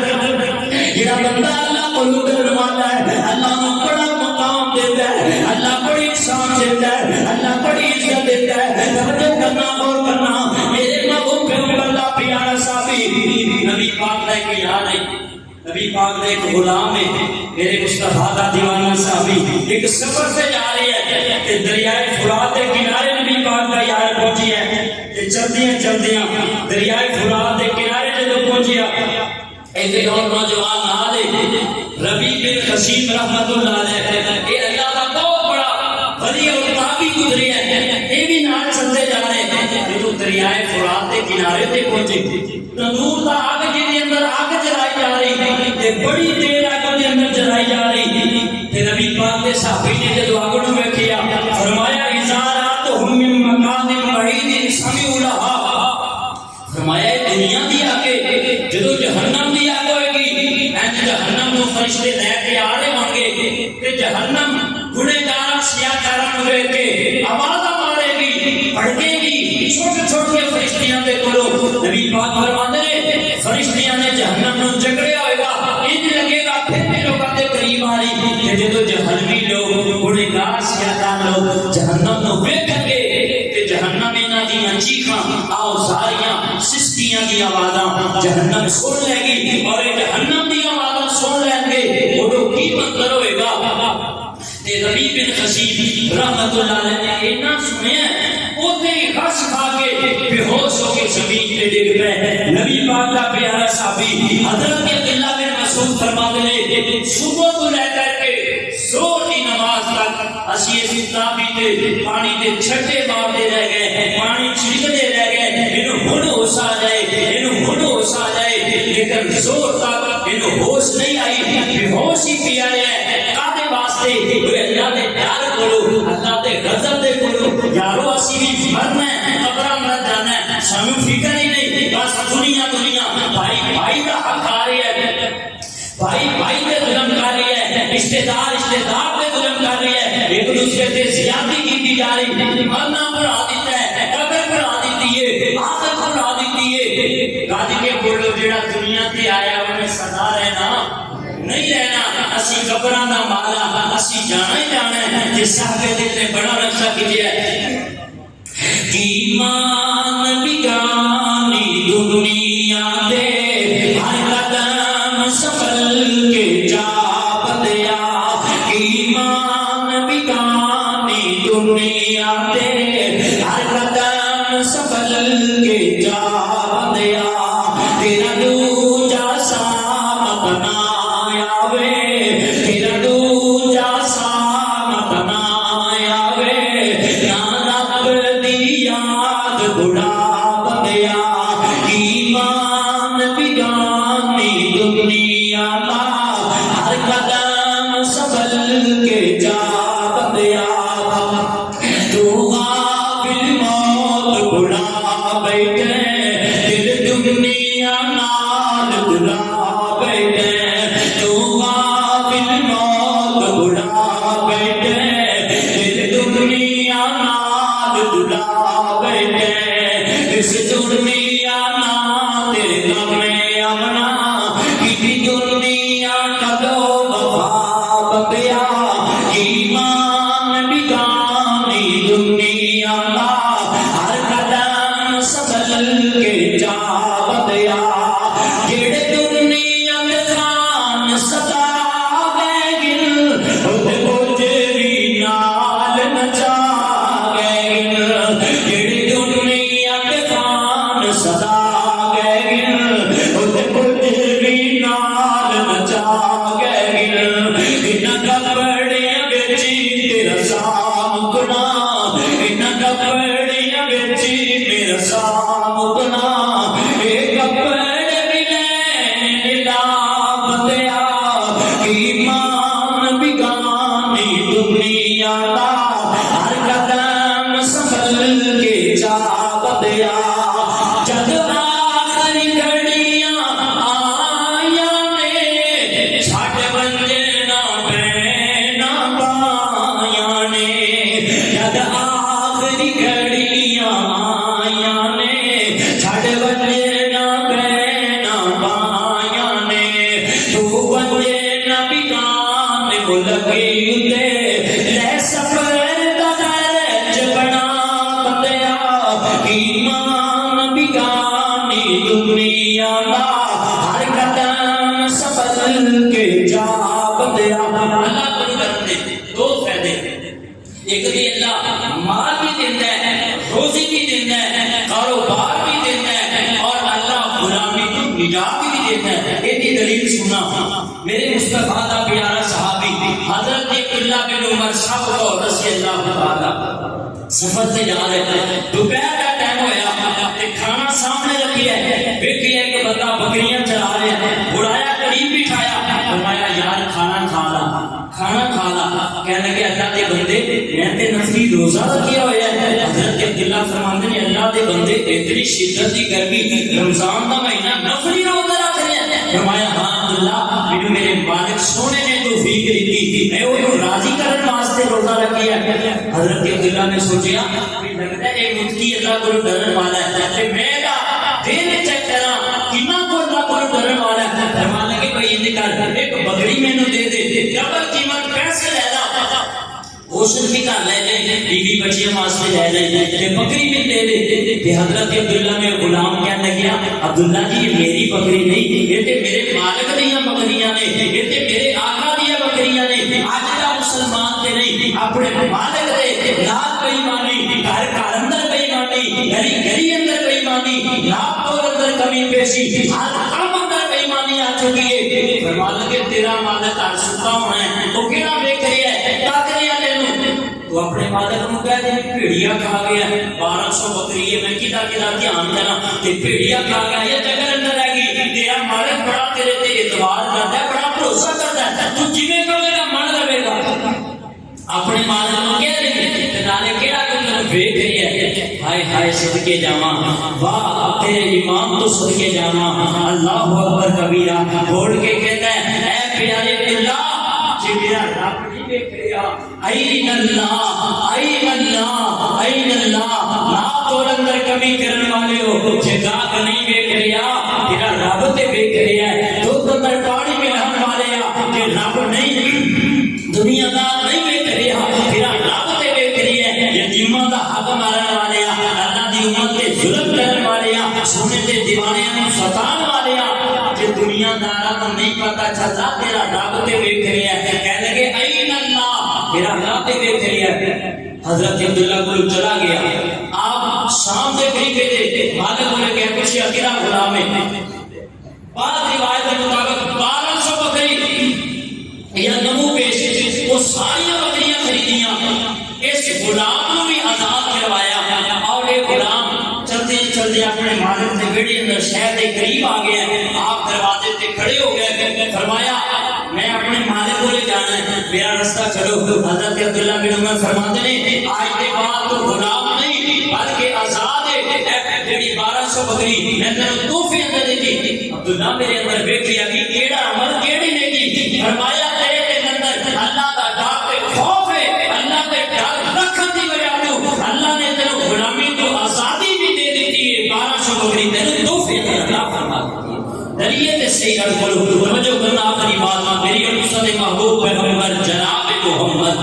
جڑا بندہ اللہ کو ڈرن والا ہے اللہ کو بڑا مقام دیتا ہے، اللہ بڑی شان دیتا ہے، اللہ بڑی عزت دیتا ہے۔ توجہ کرنا اور کرنا میرے محبوب پیغمبر کا پیارا صحابی نبی پاک کا ایک یار ہے، نبی پاک کا ایک غلام ہے، میرے مصطفیٰ کا دیوانہ صحابی ایک سفر سے جا رہی ہے کہ دریائے فرات کے کنارے نبی پاک کا یار پہنچی ہے کہ چلدیاں دریائے فرات کے کنارے جب پہنچیا ایک اور نوجوان نال ربی بن خشیم رحمت اللہ علیہ، یہ اللہ کا بہت بڑا ولی اور تابعی گزری ہے، یہ بھی نال چلتے جا رہے ہیں، جو دریائے فرات کے کنارے تے پہنچے تندور دا آگ جے اندر آگ جلائی جا رہی تے بڑی دیر آگ دے اندر جلائی جا رہی تے نبی پاک دے صحابی نے جدوں آگ نوں ویکھیا فرمایا ازاراتہم من مکان بعید سمعوا لها، فرمایا دنیا دی آگ جدوں جہنم دی آگ ہوئے گی جہنم نوں فرشتے لے کے آ رہے ہون گے تے جہنم گنہگار سیاہکاراں نوں ویکھ کے آواز مارے گی بھڑکے گی، چھوٹے چھوٹے فرشتیاں دے کولوں نبی پاک فرماتے ہیں فرشتیاں نے جہنم نوں جکڑیا ہوئے گا، انج لگے گا پھر بھی لوگاں دے قریب آ رہی کہ جدوں جہنمی لوگ گنہگار سیاہکار لوگ جہنم نوں ویکھن گے تے جہنم انہاں دیاں چیخاں آؤ ساریاں سسکیاں دی آوازاں جہنم سن لے گی اور جہنم دی آوازاں سن لیں گے اودوں کی منظر ہوئے گا۔ تے ربی بن خشیم رحمت اللہ علیہ نے اتنا سنیا اوتھے ہی غش کھا کے بے ہوش ہو کے زمین پہ ڈگ پے۔ نبی پاک کا پیارا صحابی حضرت عبداللہ بن مسعود فرماتے ہیں صبح تو لے کر کے زور کی نماز تک اسی اس تابی تے پانی دے چھٹے مارتے رہ گئے، پانی چھڑکتے رہ گئے، اینو ہن ہوش آ جائے، اینو ہن ہوش آ جائے، لیکن زور تک اینو ہوش نہیں آئی، بے ہوش ہی پیا ہے۔ کاہدے واسطے اللہ دے پیار کولو اللہ دے غضب دے کولو یارو اسی بھی مرنا ہے قبراں مر جانا ہے، سانوں فکر ہی نہیں، بس دنیا بھائی بھائی دا حق آ رہی ہے، بھائی بھائی تے ظلم کر رہی ہے، رشتے دار تے ظلم کر رہی ہے، ایک دوسرے تے زیادتی کی جا رہی ہے، مرنا بڑھا دیتا ہے، قبر بڑھا دیتی ہے، آخرت بڑھا دیتی ہے۔ گج کے بولو جڑا دنیا تے آیا انہیں سدا رہنا نہیں رہنا، اسی قبراں دا مالا اسی جانا ہی جانا ہے۔ جس صاحب دل نے بڑا نقشہ کیجیا ہے دنیا دے ہر قدم سنبھل کے جا بندیا تیرا دوجا سامت نہ آوے تیرا دوجا سامت نہ آوے نہ رب دی یاد بڑا بندیا ایمان بگانی دنیا دا ہر قدم سنبھل کے جا بندیا تو غافل موت بڑا بیٹھے دل دنیا نال بڑا بیٹھے تو غافل موت بڑا بیٹھے دل دنیا نال بڑا بیٹھے اس دنیا نال تیرے غم امنا کی دنیا کدو وفا بندیا ایمان بگانی دنیا دا ہر قدم سنبھل کے جا بندیا جڑے دنیا دے خان ستا گئے گل اُتے کچھ بھی نال نچا گئے گل جڑے دنیا دے خان ستا گئے گل اُتے کچھ بھی نال نچا گئے گل انہاں کپڑیاں وچ تیرا سامنا انہاں کپڑیاں وچ میرا سامنا اے کپڑے بھی لینے لا بندیا ایمان بگانی دنیا دا ہر قدم سنبھل کے جا بندیا جد آخری گھڑیاں آیاں نے چھٹ ونجنا بینا بایاں نے جد آخری گھڑیاں آیاں نے چھٹ ونجنا بینا بایاں نے تو ونجنا بگان ملکی اتے لے سفر دا خرچ بنا بندیا ایمان بگانی دنیا دا ہر قدم سنبھل کے جا بندیا اللہ کو کرتے دو فائدے ایک بھی اللہ مال بھی دیتا ہے روزی بھی دیتا ہے کاروبار بھی دیتا ہے اور اللہ غلامی کو نجات بھی دیتا ہے ایک دلیل سنا میرے مصطفیٰ دا پیارا صحابی حضرت عبداللہ بن عمر صاحب رضی اللہ تعالی سفر سے جا رہے تھے دوپہر کا ٹائم ہویا تے کھانا سامنے رکھی ہے دیکھی ہے کہ بندہ بکریاں چلا رہے ہیں اڑایا قریب بٹھایا فرمایا یار کھانا کھا لا کہنے لگے اللہ دے بندے میں تے نفلی روزہ رکھیا ہوا ہے حضرت عبداللہ فرماندے نے اللہ دے بندے اتنی شدت دی گرمی رمضان دا مہینہ نفلی روزہ رکھ رہے ہیں فرمایا ہاں عبداللہ مینوں میرے مالک سونے نے توفیق دی میں وہ راضی کرن واسطے روزہ رکھیا ہے حضرت عبداللہ نے سوچیا لگتا ہے ایک متقی اللہ کو ڈرن والا ہے تے میں دا دل چیک کراں کنا کو اللہ کو ڈرن والا ہے فرمان لگے بھائی یہ کر ایک بکری مینوں دے دے ڈبل قیمت پیسے لے لا اوشن بھی کر لے لے بیوی بچیاں واسطے لے لے تے بکری بھی دے دے تے حضرت عبداللہ میں غلام کہنے لگیا عبداللہ جی یہ میری بکری نہیں یہ تے میرے مالک دیاں بکریاں نے یہ تے میرے آقا دیاں بکریاں نے اج دا مسلمان تے نہیں اپنے مالک دے نال بے ایمانی گھر گھر اندر بے ایمانی گھری گھری اندر بے ایمانی ناپ تو اندر کمی پیشی ہر کام اندر بے ایمانی آ چکی ہے فرمان لگے تیرا مالک ہر ستا ہونا ہے وہ کیڑا دیکھ رہی ہے تاک رہی ہے تو اپنے مالک کو کہہ دے بھیڑیا کھا گیا 1200 بکری ہے میں کدا دھیان دینا تے بھیڑیا کھا گیا یہ جگہ اندر رہ گئی تیرا مالک بڑا تیرے تے اعتبار کرتا ہے بڑا بھروسہ کرتا ہے تو جویں کہے گا من لے گا اپنے مالک کو کہہ دے تے نالے کیڑا کچھ ویکھ رہی ہے ہائے ہائے صدقے جاواں واہ تیرے ایمان تو صدقے جاواں اللہ اکبر کبیرہ بول کے کہتا ہے اے پیارے اللہ جی میرا رب نہیں دیکھ رہا این اللہ نا تو اندر کمی کرنے والے ہو جگہ نہیں دیکھ رہا تیرا رب تے دیکھ رہا ہے تو اندر پانی ملان والے کہ رب نہیں دنیا دار نہیں دیکھ رہا تیرا رب تے دیکھ رہی ہے یتیماں دا حق مارن والے اللہ دی امت تے ظلم کرن والے سونے تے دیوانے نوں ستان والے کہ دنیا دارا کو نہیں پتا چلتا تیرا رب تے دیکھ رہا ہے کہنے لگے این اللہ تیرا رب تے دیکھ رہا ہے حضرت عبداللہ کو چلا گیا. آپ شام کے طریقے دے مالک کو لے کے کچھ اکیلا غلام ہے. بعض روایت کے مطابق 1200 بکری یا نمو پیش وہ ساری بکریاں خریدیاں. اس غلام کو بھی آزاد کروایا اور یہ غلام چلتے چلتے اپنے مالک کے بیڑے اندر شہر کے قریب آ گیا. آپ دروازے سے کھڑے ہو گئے. فرمایا میں اپنے مالک کو لے جانا ہے, میرا رستہ چلو. حضرت عبداللہ بن عمر فرماتے ہیں آج کے بعد تو غلام نہیں بلکہ آزاد ہے. جڑی 1200 بکری میں تینوں تحفے اندر دیتی. عبداللہ میرے اندر دیکھ لیا کہ کیڑا عمل کیڑی نیکی. فرمایا تیرے اندر اللہ کا ڈر تے خوف ہے. اللہ کے ڈر رکھن دی وجہ تو اللہ نے تینوں غلامی تو آزادی بھی دے دیتی ہے. 1200 بکری تینوں تحفے اندر عطا فرما دیتی ہے. دلیے تے صحیح عرض کرو توجہ کرنا. آخری بات میری اور دوسرے محبوب پیغمبر جناب محمد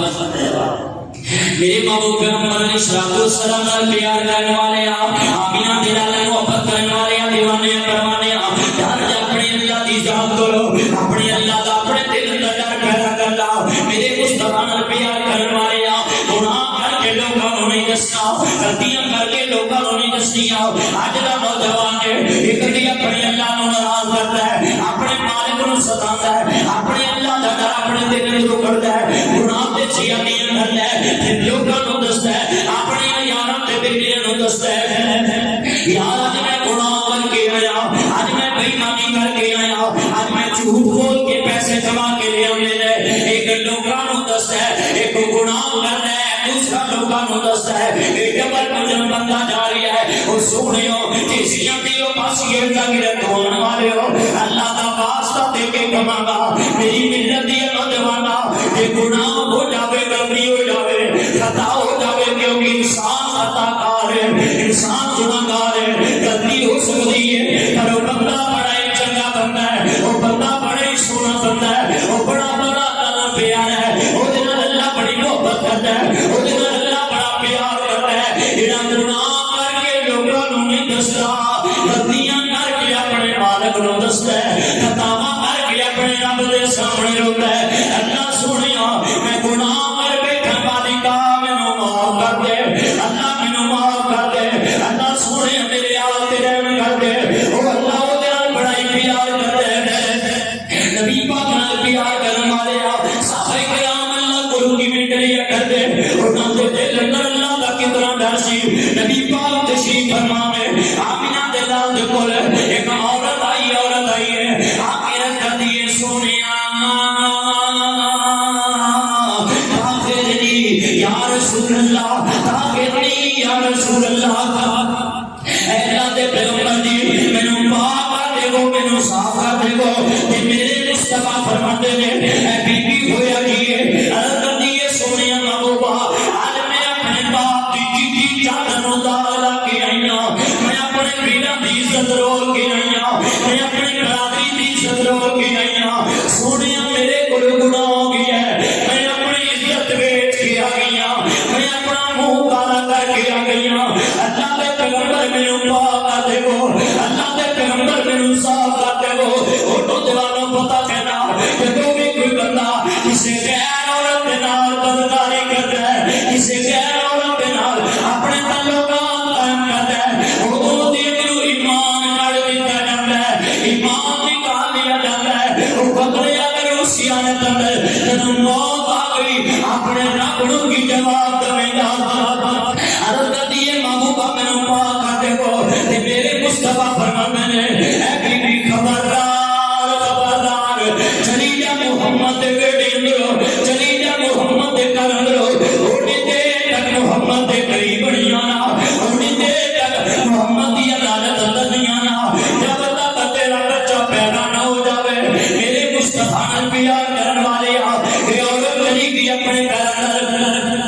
میرے محبوب پیغمبر علیہ الصلوۃ والسلام کا پیار کرنے والے آمینہ دلال محبت کرنے والے دیوانے پروانے ڈر اپنے اللہ دی ذات کرو. اپنے اللہ دا اپنے دل اندر ڈر پیدا کر لا. میرے مصطفیٰ نال پیار کرنے والے گناہ کر کے لوگوں کو نہیں دسنا, غلطیاں کر کے لوگوں کو نہیں دسنیاں. اج دا نوجوان ایک دی اپنے اللہ نو ناراض کرتا ہے, اپنے مالک نو ستاتا ہے, اپنے اللہ دا ڈر اپنے دل اندر کرتا ہے, گناہ تے زیادتیاں کرتا ہے, تے لوگوں کو دستا ہے, اپنے یاراں تے بیٹیاں نو دستا ہے یار اج میں گناہ کر کے آیا, اج میں بے ایمانی کر کے آیا, اج میں جھوٹ بول کے پیسے جمع کے لے آنے نے. ایک لوگوں کو دستا ہے, ایک گناہ کرنا ہے, دوسرا لوگوں کو دستا ہے. ایک ڈبل مجرم بندہ جا رہا ہے. اور سنیو کسیاں دیو پاس یہ گرد ہونے والے ہو, اللہ دا واسطہ دے کے کمانا میری ملت دی نوجوانا. یہ گناہ ہو جاوے غلطی ہو جاوے خطا ہو جاوے کیونکہ انسان خطا کار ہے, انسان گناہگار ہے, غلطی ہو سکتی ہے. پر وہ بندہ بڑا ہی چنگا بندہ ہے, وہ بندہ بڑا ہی سونا بندہ ہے, وہ بڑا بڑا اللہ پیارا ہے, وہ دن اللہ بڑی محبت کرتا ہے, وہ دن اللہ بڑا پیار کرتا ہے. جڑا گناہ کر کے لوگوں کو نہیں دستا, غلطیاں کر کے اپنے مالک نو دستا ہے, خطاواں کر کے اپنے رب دے سامنے روتا ہے. اللہ سنیا میں گناہ کر بیٹھا مالکا مینوں معاف کر دے, اللہ مینوں معاف کر دے. اللہ سونے میرے آل تے رحم کر دے. او اللہ او تیرا بڑا ہی پیار کرتا ہے, نبی پاک نال پیار کرن والے صحابہ کرام اللہ گرو کی مٹڑیا کر دے. انہاں دے دل اندر اللہ دا کتنا ڈر سی. نبی پاک تشریف فرماوے آمینہ دے لال دے کول ایک عورت آئی ہے, آ کے رکھ دیے سونیا یا رسول اللہ, تاخیرنی یا رسول اللہ. اے اللہ دے پیغمبر جی مینوں پاک کر دے گو, مینوں صاف کر دے گو. تے میرے مصطفیٰ فرماندے نے اے بی بی ہویا جی عرض کر دیے سونیا محبوبہ اج میں اپنے باپ دی چیٹی چادر نو لا کے آئی ہاں, میں اپنے بیٹا دی عزت رول کے آئی ہاں, میں اپنی برادری دی عزت رول کے آئی ہاں. سونیا میرے کول گناہ ہو گیا ہے, میں اپنی عزت بیچ کے آ گئی ہاں, میں اپنا منہ کالا کر کے آ گئی ہاں. اللہ دے پیغمبر مینوں پاک کر دے گو, اللہ دے پیغمبر مینوں صاف کر دے گو. اٹھو دیوانوں پتہ کہنا جدوں بھی کوئی بندہ کسی غیر عورت دے نال بدکاری کردا ہے, کسی غیر عورت دے نال اپنے تعلقات قائم کردا ہے, اودوں دی نو ایمان کر دتا جاندا ہے, ایمان نکال لیا جاندا ہے. او بدلے اگر اس سیاست اندر جدوں موت آ گئی اپنے رب نو کی جواب دے گا. عرض کر دیے محبوبہ مینوں پاک کر دے گو. تے میرے مصطفیٰ فرماندے نے اے بی بی خبردار خبردار, چلی جا محمد دے بیٹے اندر, چلی جا محمد دے گھر اندر, اونی دیر تک محمد دے قریب نہیں آنا, اونی دیر تک محمد دی عدالت اندر نہیں آنا جب تک تیرا بچہ پیدا نہ ہو جاوے. میرے مصطفیٰ نال پیار کرن والے یہ عورت چلی گئی اپنے گھر اندر,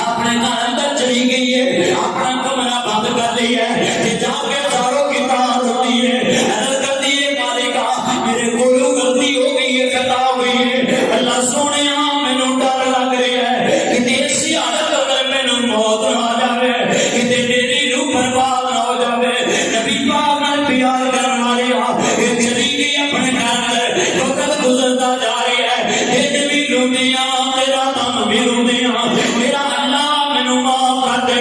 اپنے گھر اندر چلی گئی ہے, اپنا کمرہ بند کر لیا ہے, جا کے چاروں کی تار ہوتی ہے. عرض کر دیے مالکا میرے کولوں غلطی ہو گئی ہے, خطا ہوئی ہے. اللہ سونے مینوں ڈر لگ رہا ہے کہ اسی حالت اندر مینوں موت نہ آ جاوے, کہ میری روح برباد نہ ہو جاوے. نبی پاک نال پیار کرن والے یہ چلی گئی اپنے گھر اندر, وقت گزرتا جا رہا ہے, دن بھی روندیاں تیرا دم بھی روندیاں, میرا اللہ مینوں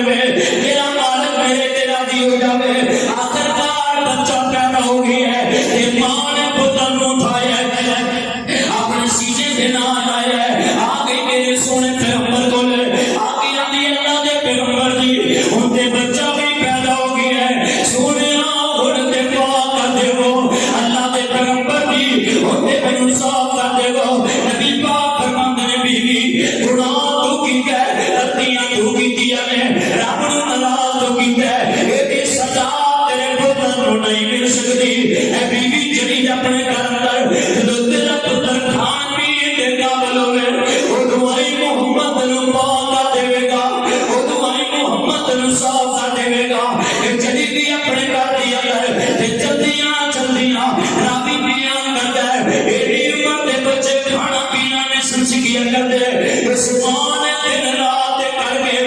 دے میرا مالک میرے تے راضی ہو جاوے. آخرکار بچہ پیدا ہو گیا ہے تے ماں نے پتر نو اٹھایا اپنے سینے دے نال آیا ہے. آ گئی میرے سونے پیغمبر کول, آ گئی آندی اللہ دے پیغمبر دی ہن تے بچہ بھی پیدا ہو گیا ہے. سونیا ہن تے دعا کر دیو اللہ دے پیغمبر دی ہن تے مینوں صاف کر دیو. نبی پاک فرماندے نے بیوی گناہ تو کیتا ہے, غلطیاں تو کیتیاں نے, رب نوں ناراض تو کیتا ہے, ایدی سزا تیرے پتر نوں نہیں مل سکتی. اے بیوی جڑی اپنے گھر اندر جدوں تیرا پتر کھان پین دے قابل ہوے او دعائی محمد نوں پاک کر دے گا, او دعائی محمد نوں صاف کر دے گا. اے چلی گئی اپنے گھر دی اندر تے جلدیاں جلدیاں راوی بیان کردا ہے ایڈی عمر دے بچے کھانا پینا نے سنسکیا کر دے. اس ماں نے دن رات کر کے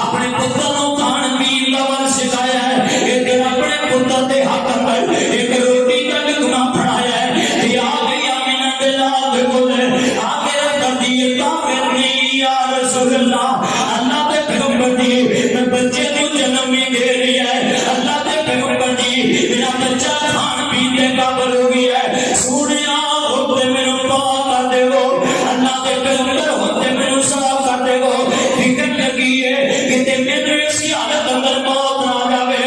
اپنے پتر نوں کھان پین دا ول سکھایا ہے. ادھر اپنے پتر دے ہاتھ اندر ایک روٹی دا ٹکڑا پھڑایا ہے تے آ گئی آمینہ دے لال کول, آ میرا دردی کافر نہیں یا رسول اللہ. اللہ دے پیغمبر دی میں بچے نوں جنم بھی دے رہی ہے, اللہ دے پیغمبر دی میرا بچہ کھان پین دے قابل ہو گیا ہے. سونیا ہوتے مینوں پاک کر دیو اللہ دے پیغمبر ہوتے مینوں صاف کر دیو. فکر لگی ہے کہ تے مینوں اس حالت اندر موت نہ آ جاوے.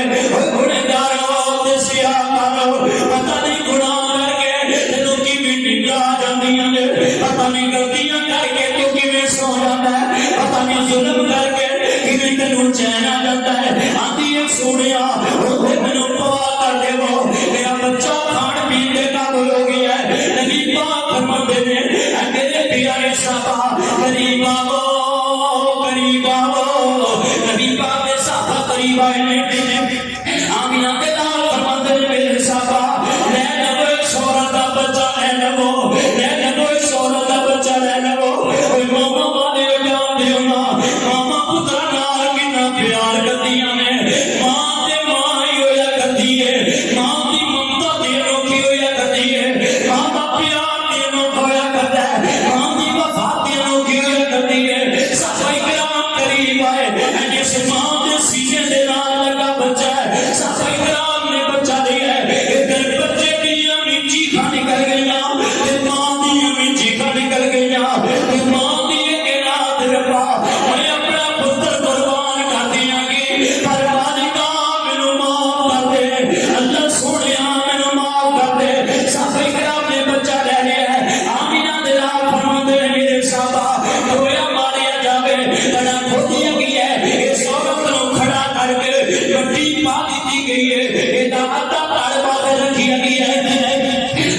گنہگارو تے سیاہکارو پتہ نہیں گناہ کر کے تینوں کیویں نگاہ آ جاندیاں نے, پتہ نہیں غلطیاں کر کے تو کیویں سو جاتا ہے, پتہ نہیں ظلم کر کے کیویں تینوں چین آ جاتا ہے. آندی ہے سونیا ہوتے مینوں پاک کر دیو میرا بچہ کھان پین دے قابل ہو گیا ہے. نبی پاک فرماندے نے اے میرے پیارے صحابہ قریب آو قریب آو. نبی پاک دے صحابہ قریب آئے نے آمینہ دے لال فرماندے نے میرے صحابہ لے لو ایک عورت دا بچہ لے لو, لے لو ایک عورت دا بچہ لے لو. اوے ماما والے جان دیو نا ماما پتر نال کتنا پیار کردیاں نے. ماں تے ماں ہی ہویا کردی ہے, ماں دی ممتا تے روکی ہویا کردی ہے, ماں دا پیار تے روک ہویا کردا ہے, ماں دی وفا تے روکی ہویا کردی ہے. صحابہ کرام قریب آئے جس ماں دے سینے دے نال لگا بچہ ہے, صحابہ کرام نے بچہ دیا ہے. ادھر بچے دی امی چیخاں نکل گئیاں تے ماں دی امی چیخاں نکل گئیاں تے ماں دی کہ رات ربا میں اپنا پتر قربان کر دیاں گی پر مالکا مینوں معاف کر دے, اللہ سونیا مینوں معاف کر دے. صحابہ کرام نے بچہ لے لیا ہے. آمینہ دے لال فرماندے نے میرے صحابہ رویا ماریا جاوے تڑا کھودیا گئی ہے, اس عورت نوں کھڑا کر کے مٹی پا دیتی گئی ہے, ایدا ادا تڑ باہر رکھیا گیا ہے.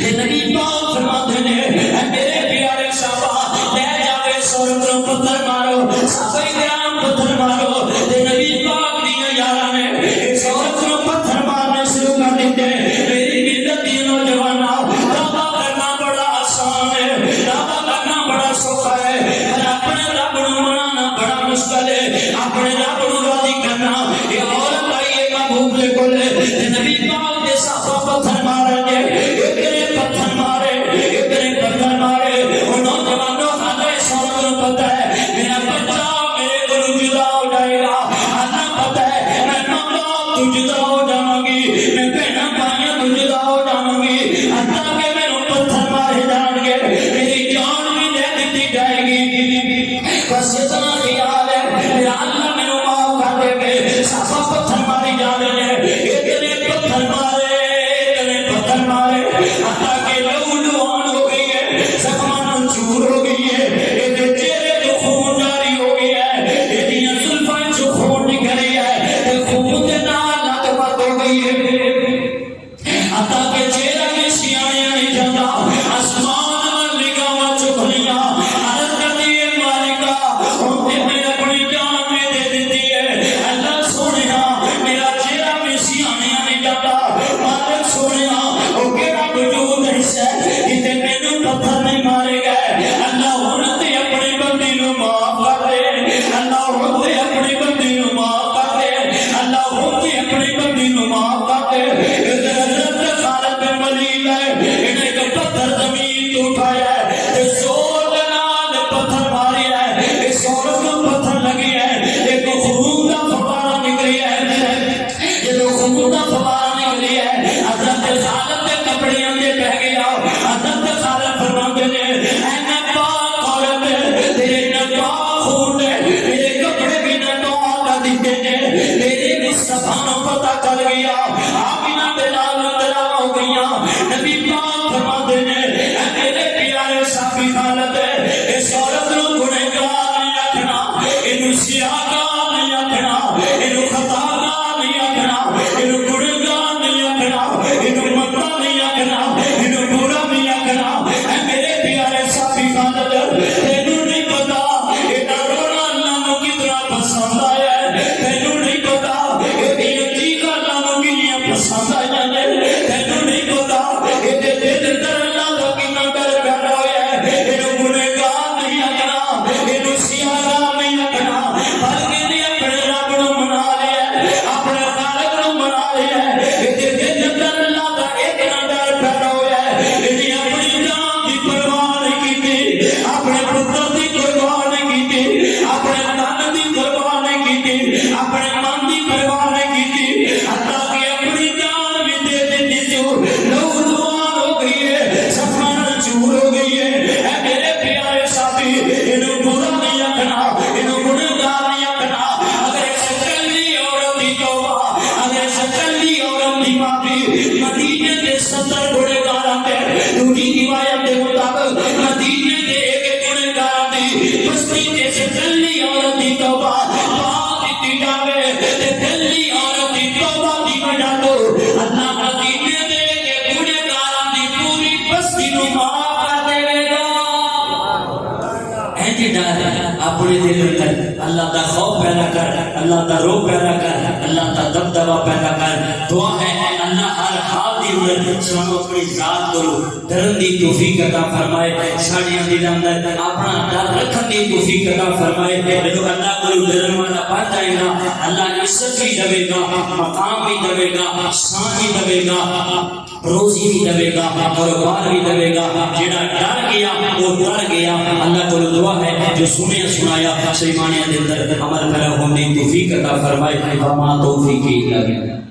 تے نبی پاک فرماندے نے اے میرے پیارے صحابہ لے جاوے اس عورت نوں پتھر مارو. صحابہ کرام پتھر مارو تے نبی پاک دیاں یاراں نے اس عورت نوں پتھر مارنے شروع کر دیتے. میری ملت دی نوجوانا دعویٰ کرنا بڑا آسان ہے, دعویٰ کرنا بڑا سوکھا ہے, پر اپنے رب نوں منانا بڑا مشکل ہے. اپنے رب نوں راضی کرنا یہ عورت آئی ہے محبوب دے کول تے نبی پاک دے صحابہ پتھر مارے نے, اتنے پتھر مارے اتنے پتھر مارے. او نوجوانوں ہالے اس عورت نوں پتہ ہے میرا بچہ میرے کولوں جدا ہو جائے گا, اللہ پتہ ہے میں ماں باپ تو جدا ہو جاواں گی, میں بہناں بھائیاں تو جدا ہو جاواں گی, اللہ کے مینوں پتھر مارے جان گے, میری جان بھی دے دتی جائے گی. بس اتنا خیال ہے میرا اللہ مینوں معاف اینو خطاگار نہیں آکھنا، اینو گنہگار نہیں آکھنا، اینو مندہ نہیں آکھنا، اینو برا نہیں آکھنا۔ اے میرے پیارے ساتھی فاضل، تینوں نہیں پتا ایڈا رونا اللہ نو کتنا پسند آیا ہے، تینوں نہیں پتا ایڈی چیخاں اللہ نو کتنیاں پسند آیا ہے، تینوں نہیں پتا ایڈے دل اندر اللہ دا کتنا ڈر پیدا ہویا ہے۔ اینو گنہگار نہیں آکھنا، اینو سیاہگار نہیں آکھنا، بلکہ نے اپنے رب نو منا لیا ہے، اپنے خالق نو منا لیا ہے۔ ایڈے دل اندر اللہ دا اتنا ڈر پیدا ہویا ہے، اینی اپنی جان دی پرواہ نہیں کیتی، اپنے پتر دی پرواہ نہیں کیتی، اپنے تن دی پرواہ نہیں کیتی، اپنے من دی پرواہ نہیں کیتی، حتیٰ کہ اپنی جان بھی دے دیتی جو نوجوان ہو گئی ہے، سفر چور ہو گئی ہے۔ اے میرے پیارے ساتھی، اینو برا نہیں آکھنا، اینو گنہگار نہیں آکھنا۔ اگر سچلی عورت دی توبہ، اگر سچلی عورت دی معافی، مدینے کے 70 گنہگاراں تے دوجی روایت کے مطابق مدینے کے ایک گنہگار دی بستی تے سچلی عورت دی توبہ پا دتی جاوے تے دلی عورت دی توبہ دی وجہ تو اللہ مدینے دے ایک گنہگاراں دی پوری بستی نو معاف کر دے گا۔ اے جی ڈر اپنے دل اندر اللہ دا خوف پیدا کر، اللہ دا روح پیدا کر، اللہ دا دبدبا پیدا کر۔ دعا ہے اللہ ہر حال دی اندر سانو اپنی ذات کو ڈرن دی توفیق عطا فرمائے، ساڈیاں دل اندر اپنا ڈر رکھن دی توفیق عطا فرمائے۔ جو اللہ کو ڈرن والا بن جائے گا، اللہ عزت بھی دے گا، مقام بھی دے گا، شان بھی دے گا، روزی بھی دے گا، کاروبار بھی دے گا۔ جڑا ڈر گیا وہ ڈر گیا۔ اللہ کو دعا ہے جو سنیا سنایا سیمانیاں دے اندر عمل کرا ہونے توفیق عطا فرمائے۔ وما توفیقی الا باللہ۔